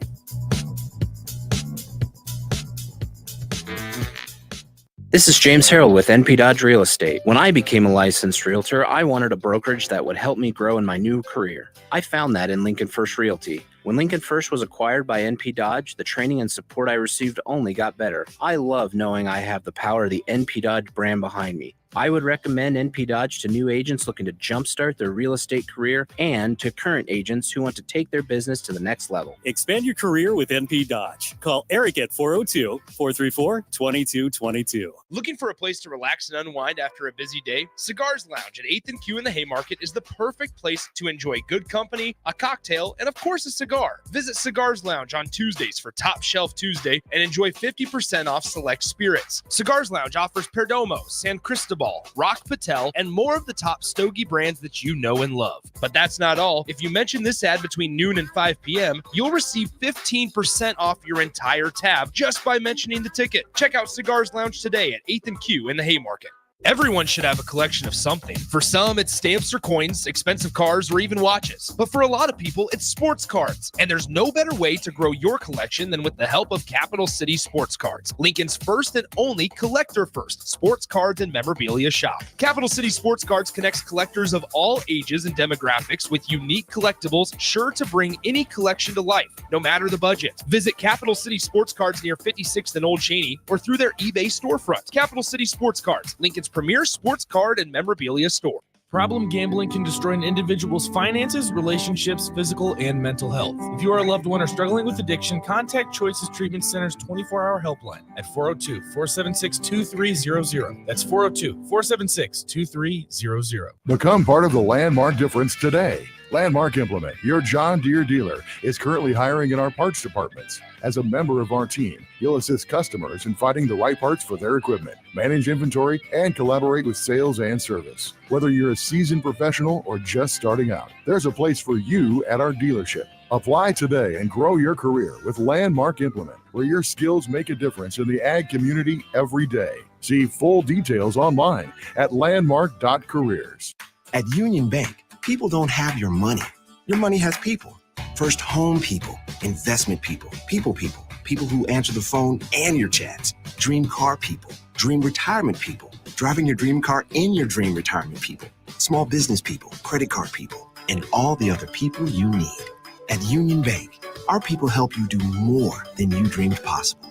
Speaker 17: This is James Harrell with NP Dodge Real Estate. When I became a licensed realtor, I wanted a brokerage that would help me grow in my new career. I found that in Lincoln First Realty. When Lincoln First was acquired by NP Dodge, the training and support I received only got better. I love knowing I have the power of the NP Dodge brand behind me. I would recommend NP Dodge to new agents looking to jumpstart their real estate career and to current agents who want to take their business to the next level.
Speaker 18: Expand your career with NP Dodge. Call Eric at 402-434-2222.
Speaker 19: Looking for a place to relax and unwind after a busy day? Cigars Lounge at 8th and Q in the Haymarket is the perfect place to enjoy good company, a cocktail, and of course a cigar. Visit Cigars Lounge on Tuesdays for Top Shelf Tuesday and enjoy 50% off select spirits. Cigars Lounge offers Perdomo, San Cristobal, Rock Patel, and more of the top stogie brands that you know and love. But that's not all. If you mention this ad between noon and 5 p.m., you'll receive 15% off your entire tab just by mentioning the ticket. Check out Cigars Lounge today at 8th and Q in the Haymarket. Everyone should have a collection of something. For some, it's stamps or coins, expensive cars, or even watches. But for a lot of people, it's sports cards. And there's no better way to grow your collection than with the help of Capital City Sports Cards, Lincoln's first and only collector-first sports cards and memorabilia shop. Capital City Sports Cards connects collectors of all ages and demographics with unique collectibles sure to bring any collection to life, no matter the budget. Visit Capital City Sports Cards near 56th and Old Cheney or through their eBay storefront. Capital City Sports Cards, Lincoln's premier sports card and memorabilia store.
Speaker 8: Problem gambling can destroy an individual's finances, relationships, physical, and mental health. If you or a loved one are struggling with addiction, contact Choices Treatment Center's 24-hour helpline at 402-476-2300. That's 402-476-2300.
Speaker 20: Become part of the Landmark difference today. Landmark Implement, your John Deere dealer, is currently hiring in our parts departments. As a member of our team, you'll assist customers in finding the right parts for their equipment, manage inventory, and collaborate with sales and service. Whether you're a seasoned professional or just starting out, there's a place for you at our dealership. Apply today and grow your career with Landmark Implement, where your skills make a difference in the ag community every day. See full details online at landmark.careers.
Speaker 21: At Union Bank, people don't have your money. Your money has people. First home people, investment people, people who answer the phone and your chats, dream car people, dream retirement people, driving your dream car in your dream retirement people, small business people, credit card people, and all the other people you need. At Union Bank, our people help you do more than you dreamed possible.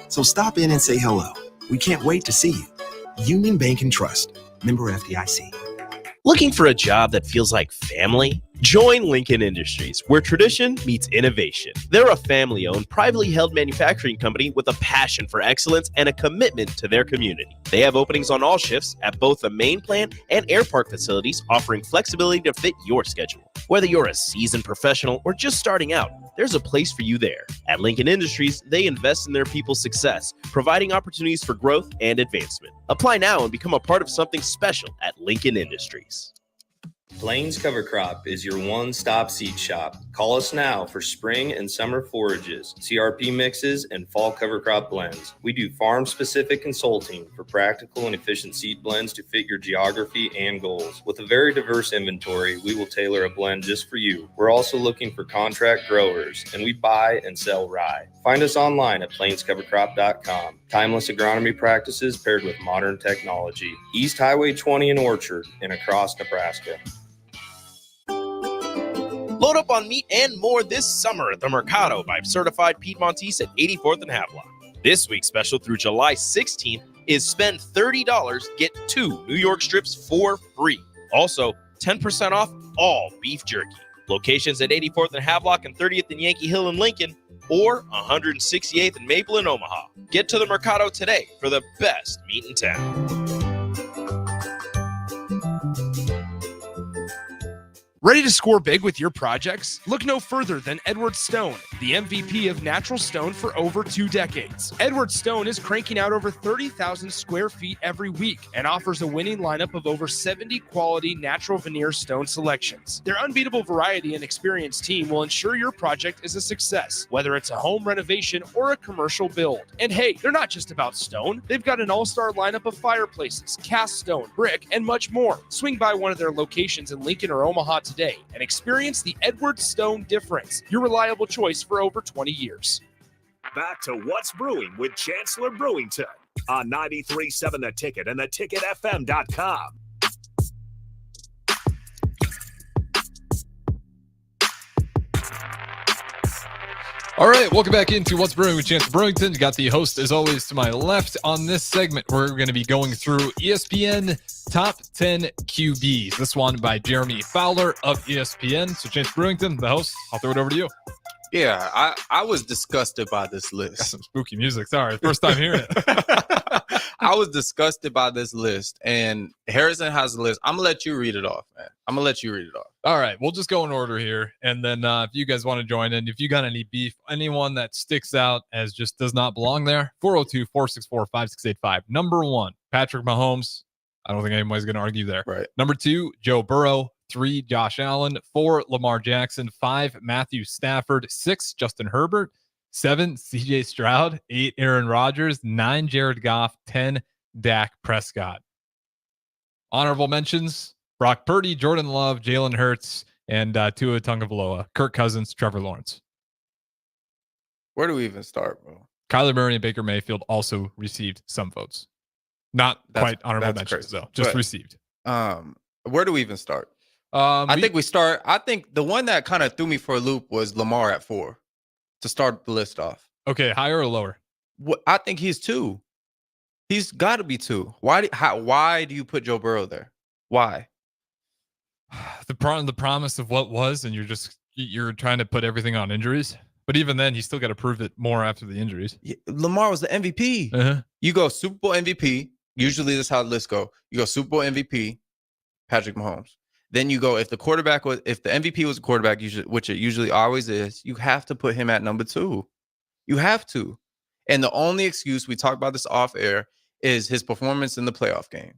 Speaker 21: So stop in and say hello. We can't wait to see you. Union Bank and Trust, member FDIC.
Speaker 6: Looking for a job that feels like family? Join Lincoln Industries, where tradition meets innovation. They're a family-owned, privately held manufacturing company with a passion for excellence and a commitment to their community. They have openings on all shifts at both the main plant and Air Park facilities, offering flexibility to fit your schedule. Whether you're a seasoned professional or just starting out, there's a place for you there. At Lincoln Industries, they invest in their people's success, providing opportunities for growth and advancement. Apply now and become a part of something special at Lincoln Industries.
Speaker 22: Plains Cover Crop is your one-stop seed shop. Call us now for spring and summer forages, CRP mixes, and fall cover crop blends. We do farm-specific consulting for practical and efficient seed blends to fit your geography and goals. With a very diverse inventory, we will tailor a blend just for you. We're also looking for contract growers, and we buy and sell rye. Find us online at plainscovercrop.com. Timeless agronomy practices paired with modern technology. East Highway 20 in Orchard and across Nebraska.
Speaker 6: Load up on meat and more this summer at the Mercado by Certified Piedmontese at 84th and Havelock. This week's special through July 16th is spend $30, get 2 New York strips for free. Also, 10% off all beef jerky. Locations at 84th and Havelock and 30th and Yankee Hill in Lincoln, or 168th and Maple in Omaha. Get to the Mercado today for the best meat in town.
Speaker 19: Ready to score big with your projects? Look no further than Edward Stone, the MVP of natural stone for over 2 decades. Edward Stone is cranking out over 30,000 square feet every week and offers a winning lineup of over 70 quality natural veneer stone selections. Their unbeatable variety and experienced team will ensure your project is a success, whether it's a home renovation or a commercial build. And hey, they're not just about stone. They've got an all-star lineup of fireplaces, cast stone, brick, and much more. Swing by one of their locations in Lincoln or Omaha today and experience the Edward Stone difference, your reliable choice for over 20 years.
Speaker 12: Back to What's Brewing with Chancellor Brewington on 93.7 The Ticket and theticketfm.com.
Speaker 15: All right, welcome back into What's Brewing with Chancellor Brewington. Got the host, as always, to my left. On this segment, we're going to be going through ESPN Top 10 QBs. This one by Jeremy Fowler of ESPN. So, Chancellor Brewington, the host, I'll throw it over to you.
Speaker 16: Yeah, I was disgusted by this list.
Speaker 15: Got some spooky music. Sorry, first time hearing it.
Speaker 16: I was disgusted by this list, and Harrison has the list. I'm going to let you read it off, man. I'm going to let you read it off.
Speaker 15: All right, we'll just go in order here. And then if you guys want to join in, if you got any beef, anyone that sticks out as just does not belong there, 402-464-5685. Number 1, Patrick Mahomes. I don't think anybody's going to argue there.
Speaker 16: Right.
Speaker 15: Number 2, Joe Burrow. 3, Josh Allen. 4, Lamar Jackson. 5, Matthew Stafford. 6, Justin Herbert. 7, CJ Stroud. 8, Aaron Rodgers. 9, Jared Goff. 10, Dak Prescott. Honorable mentions, Brock Purdy, Jordan Love, Jalen Hurts, and Tua Tagovailoa, Kirk Cousins, Trevor Lawrence.
Speaker 16: Where do we even start, bro?
Speaker 15: Kyler Murray and Baker Mayfield also received some votes. Not quite honorable mentions, though. Just received.
Speaker 16: Where do we even start? I think the one that kind of threw me for a loop was Lamar at 4 to start the list off.
Speaker 15: Okay, higher or lower?
Speaker 16: I think he's 2. He's got to be 2. Why do you put Joe Burrow there? Why?
Speaker 15: The promise of what was, and you're trying to put everything on injuries. But even then, he's still got to prove it more after the injuries.
Speaker 16: Lamar was the MVP.
Speaker 15: Uh-huh.
Speaker 16: You go Super Bowl MVP. Usually, this is how the list go. You go Super Bowl MVP, Patrick Mahomes. Then you go if the MVP was a quarterback, which it usually always is, you have to put him at number 2. You have to. And the only excuse, we talked about this off air, is his performance in the playoff game.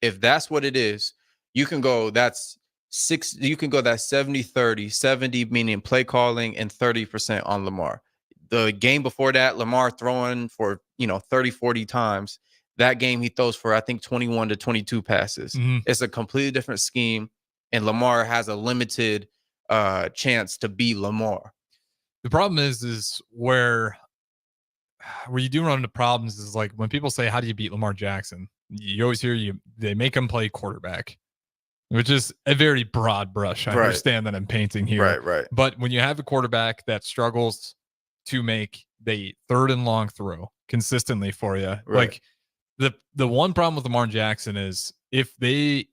Speaker 16: If that's what it is, you can go that's 70-30, 70 meaning play calling and 30% on Lamar. The game before that, Lamar throwing for 30-40 times. That game he throws for I think 21 to 22 passes.
Speaker 15: Mm-hmm.
Speaker 16: It's a completely different scheme, and Lamar has a limited chance to be Lamar.
Speaker 15: The problem is where you do run into problems is like when people say, how do you beat Lamar Jackson? You always hear they make him play quarterback, which is a very broad brush. I understand that I'm painting here.
Speaker 16: Right.
Speaker 15: But when you have a quarterback that struggles to make the 3rd and long throw consistently for you, like the one problem with Lamar Jackson is if they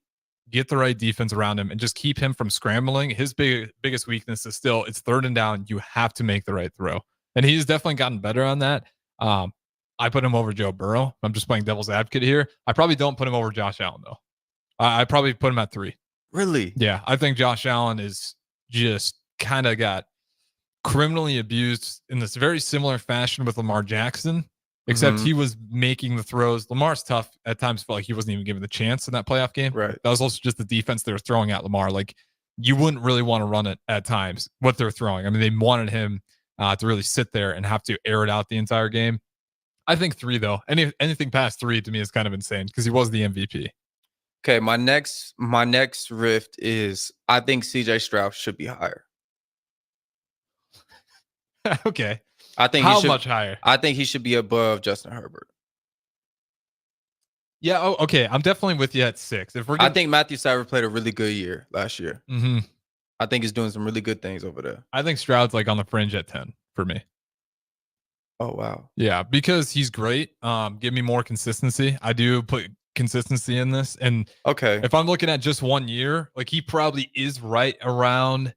Speaker 15: get the right defense around him and just keep him from scrambling, his biggest weakness is still it's 3rd and down. You have to make the right throw. And he's definitely gotten better on that. I put him over Joe Burrow. I'm just playing devil's advocate here. I probably don't put him over Josh Allen, though. I probably put him at 3.
Speaker 16: Really?
Speaker 15: Yeah. I think Josh Allen is just kind of got criminally abused in this very similar fashion with Lamar Jackson, except he was making the throws. Lamar's tough. At times felt like he wasn't even given the chance in that playoff game.
Speaker 16: Right.
Speaker 15: That was also just the defense they were throwing at Lamar. Like, you wouldn't really want to run it at times, what they're throwing. I mean, they wanted him to really sit there and have to air it out the entire game. I think 3, though. Anything past 3 to me is kind of insane because he was the MVP.
Speaker 16: Okay, my next rift is I think CJ Stroud should be higher.
Speaker 15: Okay.
Speaker 16: I think
Speaker 15: how much higher?
Speaker 16: I think he should be above Justin Herbert.
Speaker 15: Yeah. Oh, okay. I'm definitely with you at 6.
Speaker 16: I think Matthew Stafford played a really good year last year.
Speaker 15: Mm-hmm.
Speaker 16: I think he's doing some really good things over there.
Speaker 15: I think Stroud's like on the fringe at 10 for me.
Speaker 16: Oh, wow.
Speaker 15: Yeah, because he's great. Give me more consistency. I do put consistency in this. And
Speaker 16: okay,
Speaker 15: if I'm looking at just 1 year, like he probably is right around.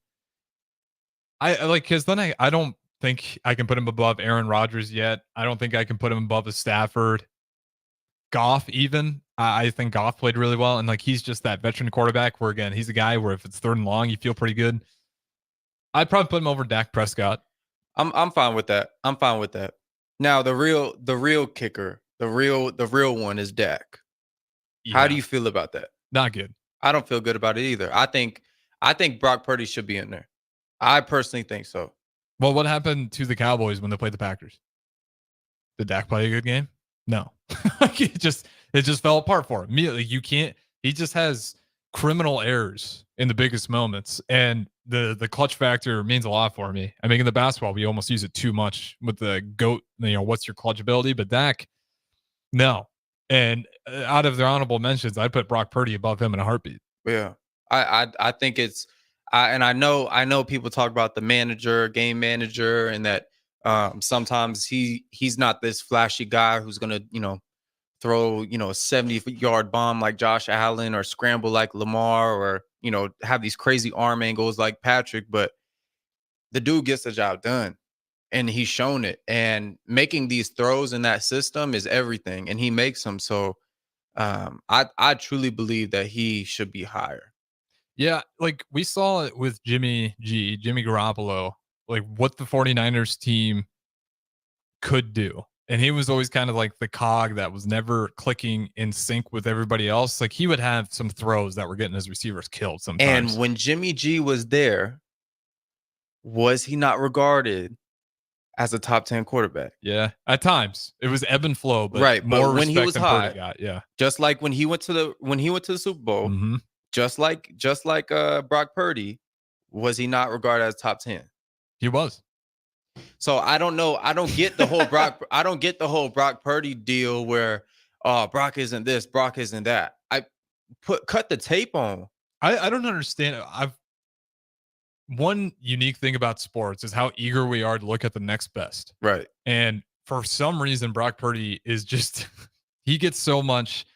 Speaker 15: Because then I don't think I can put him above Aaron Rodgers yet. I don't think I can put him above a Stafford. Goff, even I think Goff played really well, and like he's just that veteran quarterback where again he's a guy where if it's 3rd and long, you feel pretty good. I'd probably put him over Dak Prescott.
Speaker 16: I'm fine with that. I'm fine with that. Now the real kicker, the real one is Dak. How do you feel about that?
Speaker 15: Not good.
Speaker 16: I don't feel good about it either. I think Brock Purdy should be in there. I personally think so.
Speaker 15: Well, what happened to the Cowboys when they played the Packers? Did Dak play a good game? No. it just fell apart for him. Immediately, you can't. He just has criminal errors in the biggest moments, and the clutch factor means a lot for me. I mean, in the basketball, we almost use it too much with the GOAT. What's your clutch ability? But Dak, no. And out of their honorable mentions, I'd put Brock Purdy above him in a heartbeat.
Speaker 16: Yeah, I think it's. I know people talk about the game manager, and that sometimes he's not this flashy guy who's gonna throw a 70-yard bomb like Josh Allen or scramble like Lamar or have these crazy arm angles like Patrick, but the dude gets the job done, and he's shown it. And making these throws in that system is everything, and he makes them. So I truly believe that he should be higher.
Speaker 15: Yeah, like we saw it with Jimmy Garoppolo, like what the 49ers team could do. And he was always kind of like the cog that was never clicking in sync with everybody else. Like he would have some throws that were getting his receivers killed sometimes.
Speaker 16: And when Jimmy G was there, was he not regarded as a top 10 quarterback?
Speaker 15: Yeah, at times it was ebb and flow, but
Speaker 16: right.
Speaker 15: More
Speaker 16: but when he was high,
Speaker 15: got, yeah,
Speaker 16: just like when he went to the Super Bowl,
Speaker 15: mm-hmm.
Speaker 16: just like Brock Purdy, was he not regarded as top 10?
Speaker 15: He was.
Speaker 16: So I don't know. I don't get the whole Brock. I don't get the whole Brock Purdy deal where Brock isn't this, Brock isn't that. Cut the tape on.
Speaker 15: I don't understand. One unique thing about sports is how eager we are to look at the next best.
Speaker 16: Right.
Speaker 15: And for some reason, Brock Purdy is just he gets so much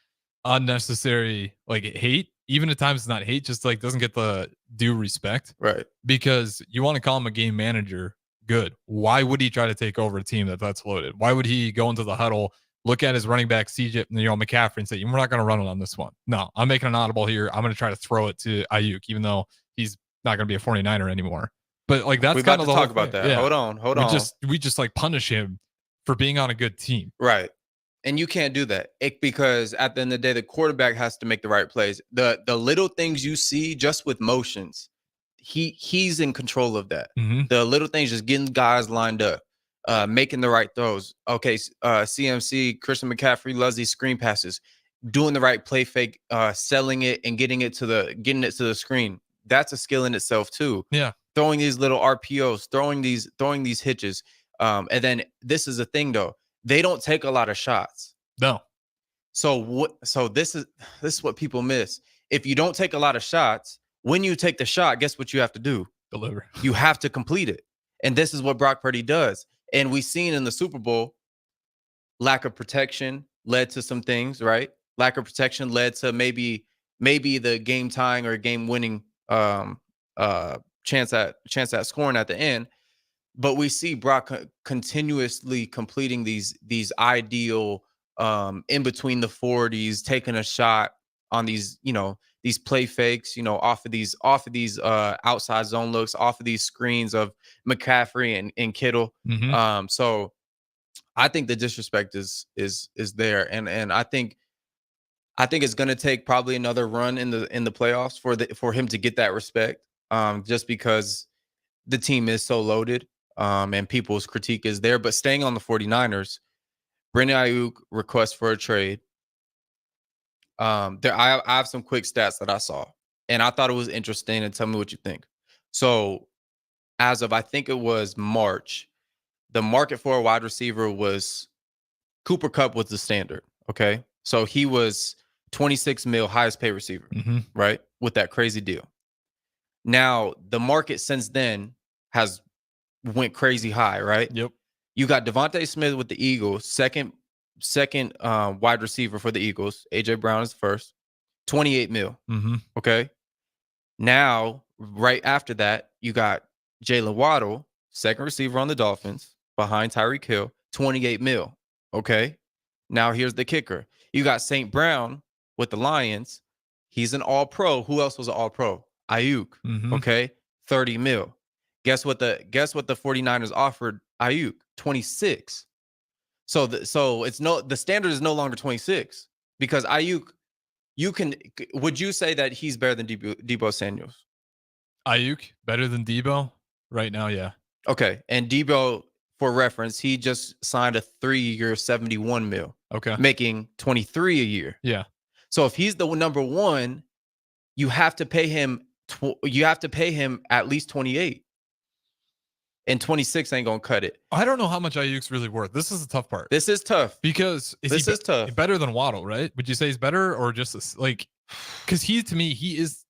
Speaker 15: unnecessary like hate. Even at times it's not hate, just like doesn't get the due respect.
Speaker 16: Right.
Speaker 15: Because you want to call him a game manager. Good. Why would he try to take over a team that's loaded? Why would he go into the huddle, look at his running back, McCaffrey, and say, we're not going to run it on this one. No, I'm making an audible here. I'm going to try to throw it to Ayuk, even though he's not going to be a 49er anymore. But like that's kind of the
Speaker 16: talk about that.
Speaker 15: Yeah.
Speaker 16: Hold on.
Speaker 15: We just like punish him for being on a good team.
Speaker 16: Right. And you can't do that because at the end of the day, the quarterback has to make the right plays. The little things you see just with motions, he's in control of that.
Speaker 15: Mm-hmm.
Speaker 16: The little things, just getting guys lined up, making the right throws. Okay, CMC, Christian McCaffrey loves these screen passes, doing the right play fake, selling it and getting it to the screen. That's a skill in itself too.
Speaker 15: Yeah,
Speaker 16: throwing these little RPOs, throwing these hitches. And then this is the thing though, they don't take a lot of shots.
Speaker 15: No.
Speaker 16: So this is what people miss. If you don't take a lot of shots, when you take the shot, guess what you have to do?
Speaker 15: Deliver.
Speaker 16: You have to complete it. And this is what Brock Purdy does. And we've seen in the Super Bowl, lack of protection led to some things, right? Lack of protection led to maybe the game tying or game winning chance at scoring at the end. But we see Brock continuously completing these ideal in between the 40s, taking a shot on these, these play fakes, off of these outside zone looks, off of these screens of McCaffrey and Kittle.
Speaker 15: Mm-hmm.
Speaker 16: So I think the disrespect is there, and I think it's going to take probably another run in the playoffs for him to get that respect, just because the team is so loaded, and people's critique is there. But staying on the 49ers, Brandon Ayuk request for a trade. I have some quick stats that I saw, and I thought it was interesting, and tell me what you think. So as of, I think it was March, the market for a wide receiver was Cooper Kupp was the standard. Okay. So he was 26 mil, highest paid receiver, right? With that crazy deal. Now the market since then has went crazy high, right?
Speaker 15: Yep.
Speaker 16: You got Devontae Smith with the Eagles, second wide receiver for the Eagles. AJ Brown is first, 28 mil.
Speaker 15: Mm-hmm.
Speaker 16: Okay. Now, right after that, you got Jalen Waddle, second receiver on the Dolphins, behind Tyreek Hill, 28 mil. Okay. Now here's the kicker. You got St. Brown with the Lions. He's an all-pro. Who else was an all-pro? Ayuk. Okay, 30 mil. Guess what the 49ers offered Ayuk? 26. So the standard is no longer 26 because Ayuk, would you say that he's better than Debo Samuels?
Speaker 15: Ayuk better than Debo right now? Yeah.
Speaker 16: Okay, and Debo, for reference, he just signed a 3-year 71 mil.
Speaker 15: Okay,
Speaker 16: making 23 a year.
Speaker 15: Yeah.
Speaker 16: So if he's the number one, you have to pay him. You have to pay him at least 28. And 26 ain't gonna cut it.
Speaker 15: I don't know how much Ayuk's really worth. This is the tough part.
Speaker 16: This is tough
Speaker 15: because
Speaker 16: this is tough.
Speaker 15: Better than Waddle, right? Would you say he's better or just like? Because to me, he's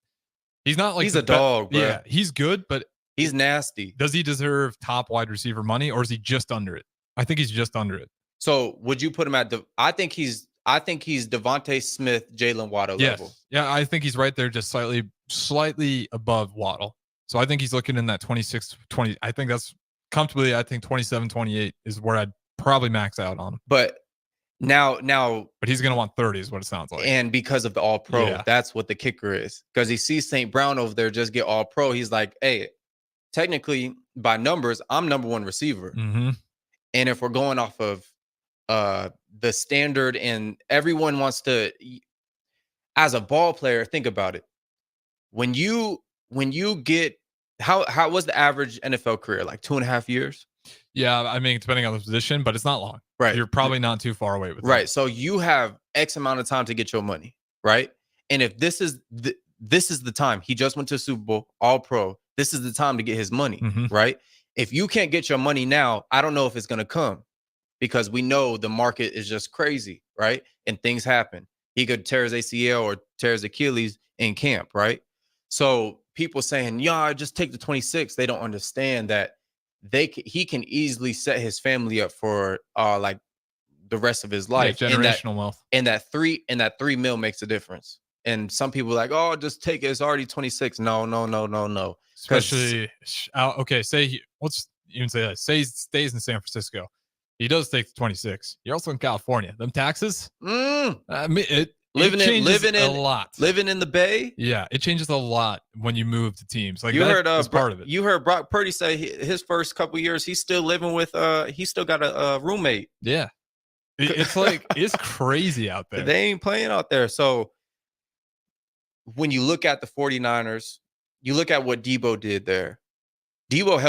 Speaker 15: not like
Speaker 16: he's a dog, bro.
Speaker 15: Yeah, he's good, but
Speaker 16: he's nasty.
Speaker 15: Does he deserve top wide receiver money, or is he just under it? I think he's just under it.
Speaker 16: So would you put him at I think he's Devontae Smith, Jalen Waddle level.
Speaker 15: Yeah, I think he's right there, just slightly above Waddle. So I think he's looking in that 26, 20. I think that's comfortably. I think 27, 28 is where I'd probably max out on him.
Speaker 16: But now,
Speaker 15: but he's gonna want 30 is what it sounds like.
Speaker 16: And because of the All Pro, that's what the kicker is. Because he sees St. Brown over there just get All Pro. He's like, hey, technically by numbers, I'm number one receiver. And if we're going off of the standard, and everyone wants to, as a ball player, think about it. When you get how was the average NFL career? Like 2.5 years?
Speaker 15: Yeah, I mean, depending on the position, but it's not long.
Speaker 16: Right.
Speaker 15: You're probably not too far away with that.
Speaker 16: Right. So you have X amount of time to get your money, right? And if this is the time, he just went to Super Bowl, All Pro. This is the time to get his money, right? If you can't get your money now, I don't know if it's going to come, because we know the market is just crazy, right? And things happen. He could tear his ACL or tear his Achilles in camp, right? So people saying, yeah, just take the 26. They don't understand that he can easily set his family up for like the rest of his life.
Speaker 15: Yeah, generational wealth.
Speaker 16: And that 3 mil makes a difference. And some people are like, oh, just take it. It's already 26. No.
Speaker 15: Especially, okay, let's even say that. Say he stays in San Francisco. He does take the 26. You're also in California. Them taxes, I mean, it changes a lot.
Speaker 16: Living in the Bay,
Speaker 15: yeah, it changes a lot when you move to teams. Like
Speaker 16: you heard,
Speaker 15: part of it.
Speaker 16: You heard Brock Purdy say his first couple years, he's still living with, he's still got a roommate.
Speaker 15: Yeah, it's like it's crazy out there.
Speaker 16: They ain't playing out there. So when you look at the 49ers, you look at what Debo did there. Debo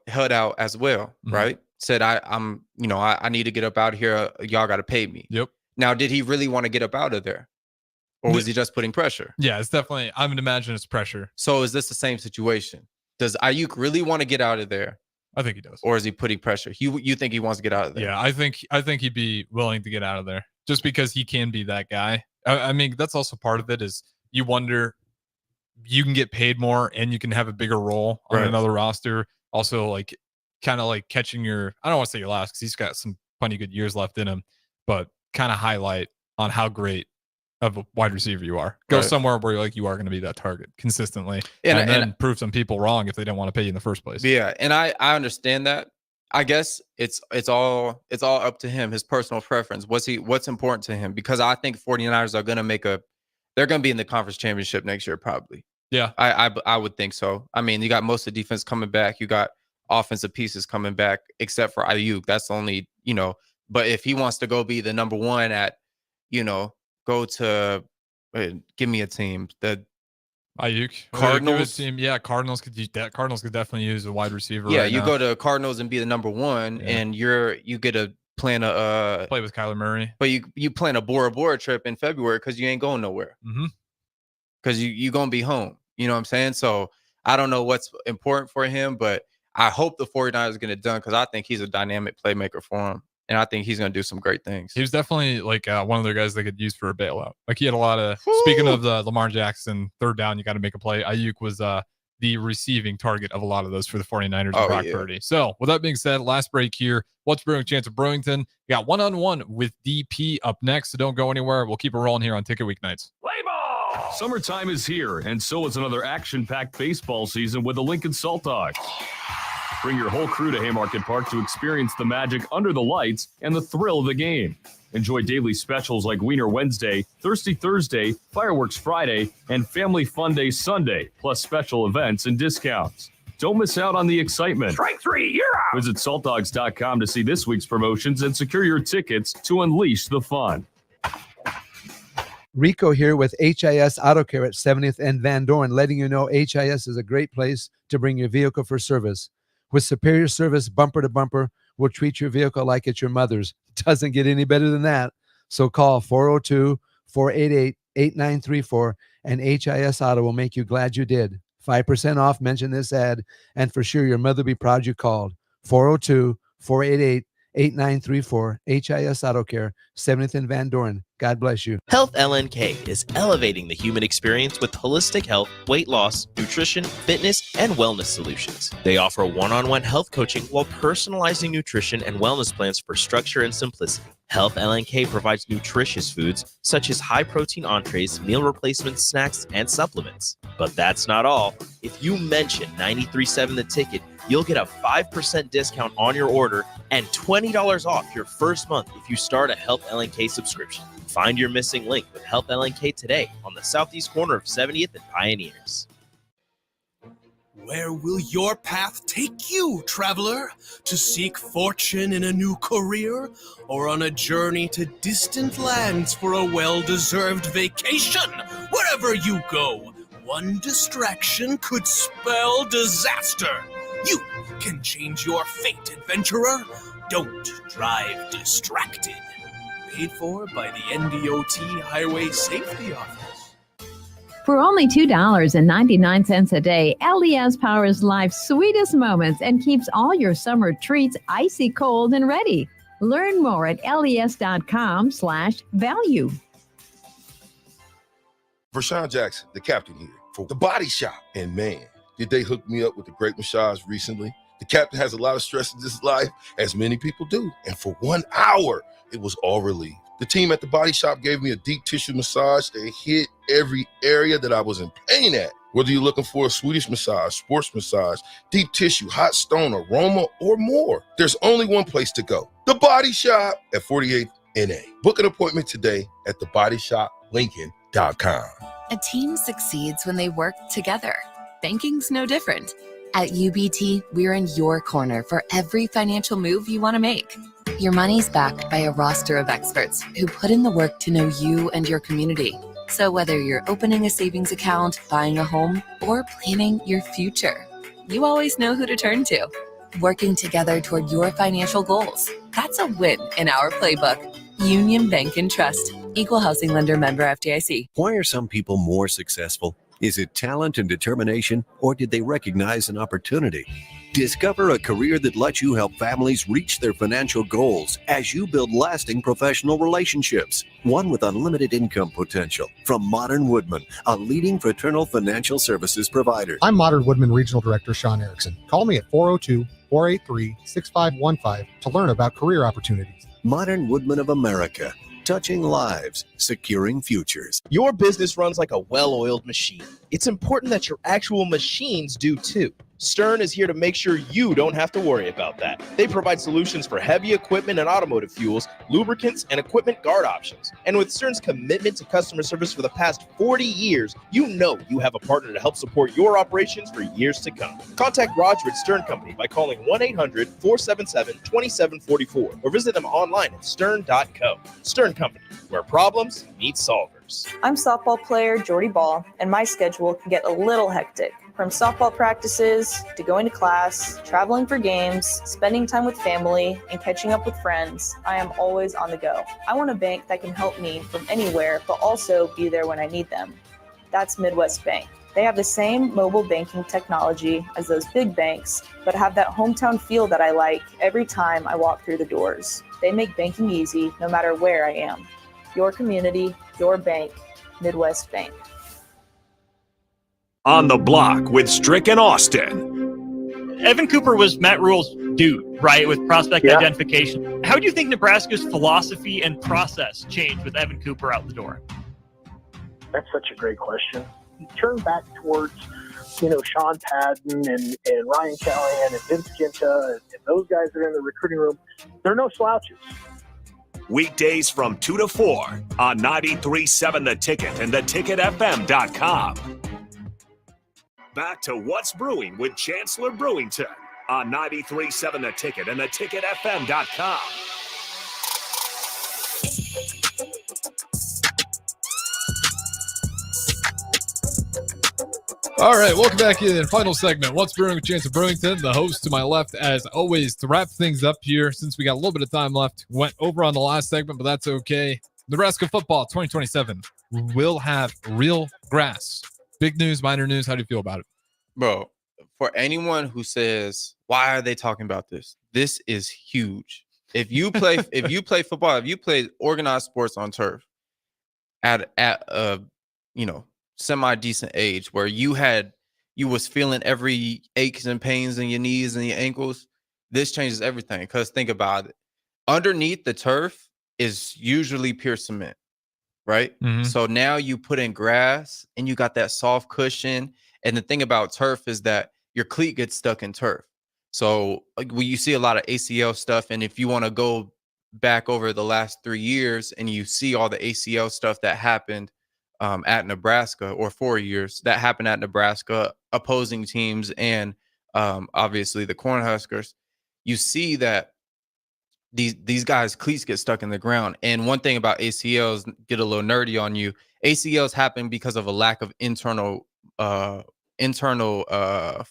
Speaker 16: held out as well, right? Said, I'm, I need to get up out of here. Y'all got to pay me.
Speaker 15: Yep.
Speaker 16: Now, did he really want to get up out of there? Or was he just putting pressure?
Speaker 15: Yeah, it's definitely, I would imagine it's pressure.
Speaker 16: So is this the same situation? Does Ayuk really want to get out of there?
Speaker 15: I think he does.
Speaker 16: Or is he putting pressure? You think he wants to get out of there?
Speaker 15: Yeah, I think he'd be willing to get out of there just because he can be that guy. I mean, that's also part of it is you wonder, you can get paid more and you can have a bigger role on another roster. Also, like, kind of like catching I don't want to say your last because he's got some plenty good years left in him, but kind of highlight on how great of a wide receiver you are. Go somewhere where you are going to be that target consistently, and then prove some people wrong if they didn't want to pay you in the first place.
Speaker 16: Yeah, and I understand that. I guess it's all up to him, his personal preference. What's important to him? Because I think 49ers are going to they're going to be in the conference championship next year probably.
Speaker 15: Yeah,
Speaker 16: I would think so. I mean, you got most of the defense coming back. You got offensive pieces coming back, except for Ayuk. That's only, but if he wants to go be the number one at, go to, give me a team. The
Speaker 15: Ayuk.
Speaker 16: Cardinals.
Speaker 15: Team. Yeah, Cardinals could use that. Cardinals could definitely use a wide receiver.
Speaker 16: Yeah, you go to Cardinals and be the number one, and you get to plan
Speaker 15: play with Kyler Murray.
Speaker 16: But you plan a Bora Bora trip in February because you ain't going nowhere. Because you going to be home. You know what I'm saying? So I don't know what's important for him, but I hope the 49ers get it done because I think he's a dynamic playmaker for him. And I think he's going to do some great things.
Speaker 15: He was definitely like one of their guys they could use for a bailout. Like he had a lot of, speaking of the Lamar Jackson, third down, you got to make a play. Ayuk was the receiving target of a lot of those for the 49ers and Brock Purdy. So with that being said, last break here. What's Brewing? Chancellor Brewington. We got one-on-one with DP up next. So don't go anywhere. We'll keep it rolling here on Ticket Weeknights.
Speaker 1: Summertime is here, and so is another action-packed baseball season with the Lincoln Salt Dogs. Bring your whole crew to Haymarket Park to experience the magic under the lights and the thrill of the game. Enjoy daily specials like Wiener Wednesday, Thirsty Thursday, Fireworks Friday, and Family Fun Day Sunday, plus special events and discounts. Don't miss out on the excitement.
Speaker 11: Strike three, you're out.
Speaker 1: Visit saltdogs.com to see this week's promotions and secure your tickets to unleash the fun.
Speaker 2: Rico here with HIS Auto Care at 70th and Van Dorn, letting you know HIS is a great place to bring your vehicle for service. With superior service, bumper to bumper, we'll treat your vehicle like it's your mother's. Doesn't get any better than that. So call 402-488-8934 and HIS Auto will make you glad you did. 5% off, mention this ad, and for sure your mother will be proud you called. 402-488-8934, HIS Auto Care, 70th and Van Dorn. God bless you.
Speaker 6: Health LNK is elevating the human experience with holistic health, weight loss, nutrition, fitness, and wellness solutions. They offer one-on-one health coaching while personalizing nutrition and wellness plans for structure and simplicity. Health LNK provides nutritious foods such as high-protein entrees, meal replacements, snacks, and supplements. But that's not all. If you mention 93.7 The Ticket, you'll get a 5% discount on your order and $20 off your first month if you start a Health LNK subscription. Find your missing link with Health LNK today on the southeast corner of 70th and Pioneers.
Speaker 23: Where will your path take you, traveler? To seek fortune in a new career? Or on a journey to distant lands for a well-deserved vacation? Wherever you go, one distraction could spell disaster. You can change your fate, adventurer. Don't drive distracted. Paid for by the NDOT Highway Safety Office.
Speaker 24: For only $2.99 a day, LES powers life's sweetest moments and keeps all your summer treats icy cold and ready. Learn more at les.com/value.
Speaker 25: Vershawn Jackson, the captain here for The Body Shop. And man, did they hook me up with a great massage recently. The captain has a lot of stress in his life, as many people do. And for 1 hour, it was all relieved. The team at The Body Shop gave me a deep tissue massage that hit every area that I was in pain at. Whether you're looking for a Swedish massage, sports massage, deep tissue, hot stone, aroma, or more, there's only one place to go. The Body Shop at 48th NA. Book an appointment today at thebodyshoplincoln.com.
Speaker 26: A team succeeds when they work together. Banking's no different. At UBT, we're in your corner for every financial move you want to make. Your money's backed by a roster of experts who put in the work to know you and your community. So whether you're opening a savings account, buying a home, or planning your future, you always know who to turn to. Working together toward your financial goals. That's a win in our playbook. Union Bank and Trust. Equal housing lender, member FDIC.
Speaker 27: Why are some people more successful? Is it talent and determination, or did they recognize an opportunity? Discover a career that lets you help families reach their financial goals as you build lasting professional relationships. One with unlimited income potential. From Modern Woodman, a leading fraternal financial services provider.
Speaker 28: I'm Modern Woodman Regional Director Sean Erickson. Call me at 402-483-6515 to learn about career opportunities.
Speaker 27: Modern Woodman of America. Touching lives, securing futures.
Speaker 6: Your business runs like a well-oiled machine. It's important that your actual machines do too. Stern is here to make sure you don't have to worry about that. They provide solutions for heavy equipment and automotive fuels, lubricants, and equipment guard options. And with Stern's commitment to customer service for the past 40 years, you know you have a partner to help support your operations for years to come. Contact Roger at Stern Company by calling 1-800-477-2744 or visit them online at stern.co. Stern Company, where problems meet solvers.
Speaker 29: I'm softball player Jordy Ball, and my schedule can get a little hectic. From softball practices to going to class, traveling for games, spending time with family, and catching up with friends, I am always on the go. I want a bank that can help me from anywhere, but also be there when I need them. That's Midwest Bank. They have the same mobile banking technology as those big banks, but have that hometown feel that I like every time I walk through the doors. They make banking easy no matter where I am. Your community, your bank, Midwest Bank.
Speaker 12: On the Block with Strick and Austin.
Speaker 30: Evan Cooper was Matt Rule's dude, right, with prospect identification. How do you think Nebraska's philosophy and process changed with Evan Cooper out the door?
Speaker 31: That's such a great question. Turn back towards
Speaker 3: Sean Padden and Ryan Callahan and Vince Ginta and those guys that are in the recruiting room, they're no slouches.
Speaker 12: Weekdays from 2 to 4 on 93.7 The Ticket and theticketfm.com. Back to What's Brewing with Chancellor Brewington on 93.7 The Ticket and theticketfm.com.
Speaker 15: All right, welcome back in. Final segment. What's Brewing with Chancellor Brewington, the host to my left, as always, to wrap things up here since we got a little bit of time left. Went over on the last segment, but that's okay. Nebraska football 2027 will have real grass. Big news, minor news. How do you feel about it?
Speaker 16: Bro, for anyone who says, why are they talking about this? This is huge. If you play football, if you play organized sports on turf at a semi-decent age where you was feeling every aches and pains in your knees and your ankles, this changes everything. Because think about it. Underneath the turf is usually pure cement, right?
Speaker 15: Mm-hmm.
Speaker 16: So now you put in grass and you got that soft cushion. And the thing about turf is that your cleat gets stuck in turf. So you see a lot of ACL stuff. And if you want to go back over the last 3 years and you see all the ACL stuff that happened at Nebraska, or 4 years that happened at Nebraska, opposing teams, and obviously the Cornhuskers, you see that these guys' cleats get stuck in the ground. And one thing about ACLs, get a little nerdy on you, ACLs happen because of a lack of internal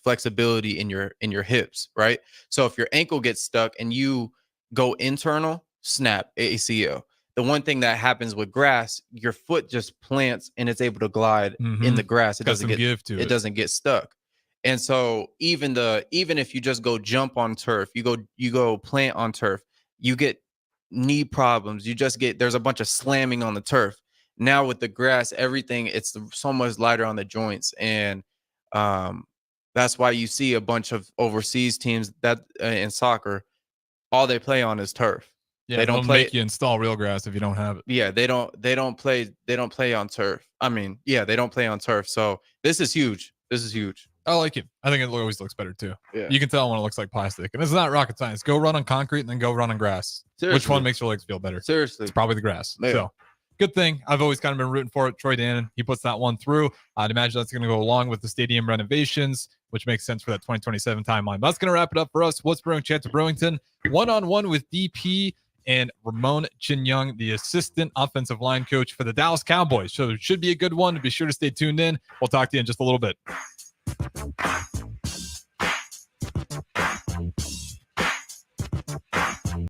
Speaker 16: flexibility in your hips, right? So if your ankle gets stuck and you go internal, snap, ACL. The one thing that happens with grass, your foot just plants and it's able to glide in the grass. It doesn't get stuck. And so even if you just go jump on turf, you go plant on turf, you get knee problems. There's a bunch of slamming on the turf. Now with the grass, everything, it's so much lighter on the joints. And that's why you see a bunch of overseas teams that in soccer, all they play on is turf.
Speaker 15: Yeah, they don't make you install real grass if you don't have it.
Speaker 16: Yeah, they don't play on turf. I mean, yeah, they don't play on turf. So this is huge.
Speaker 15: I like it. I think it always looks better too.
Speaker 16: Yeah.
Speaker 15: You can tell when it looks like plastic. And it's not rocket science. Go run on concrete and then go run on grass.
Speaker 16: Seriously.
Speaker 15: Which one makes your legs feel better?
Speaker 16: Seriously.
Speaker 15: It's probably the grass.
Speaker 16: Yeah.
Speaker 15: So good thing. I've always kind of been rooting for it. Troy Dannon, he puts that one through. I'd imagine that's going to go along with the stadium renovations, which makes sense for that 2027 timeline. But that's going to wrap it up for us. What's Brewing? Chancellor Brewington, one-on-one with DP and Ramon Chin-Young, the assistant offensive line coach for the Dallas Cowboys. So it should be a good one. Be sure to stay tuned in. We'll talk to you in just a little bit.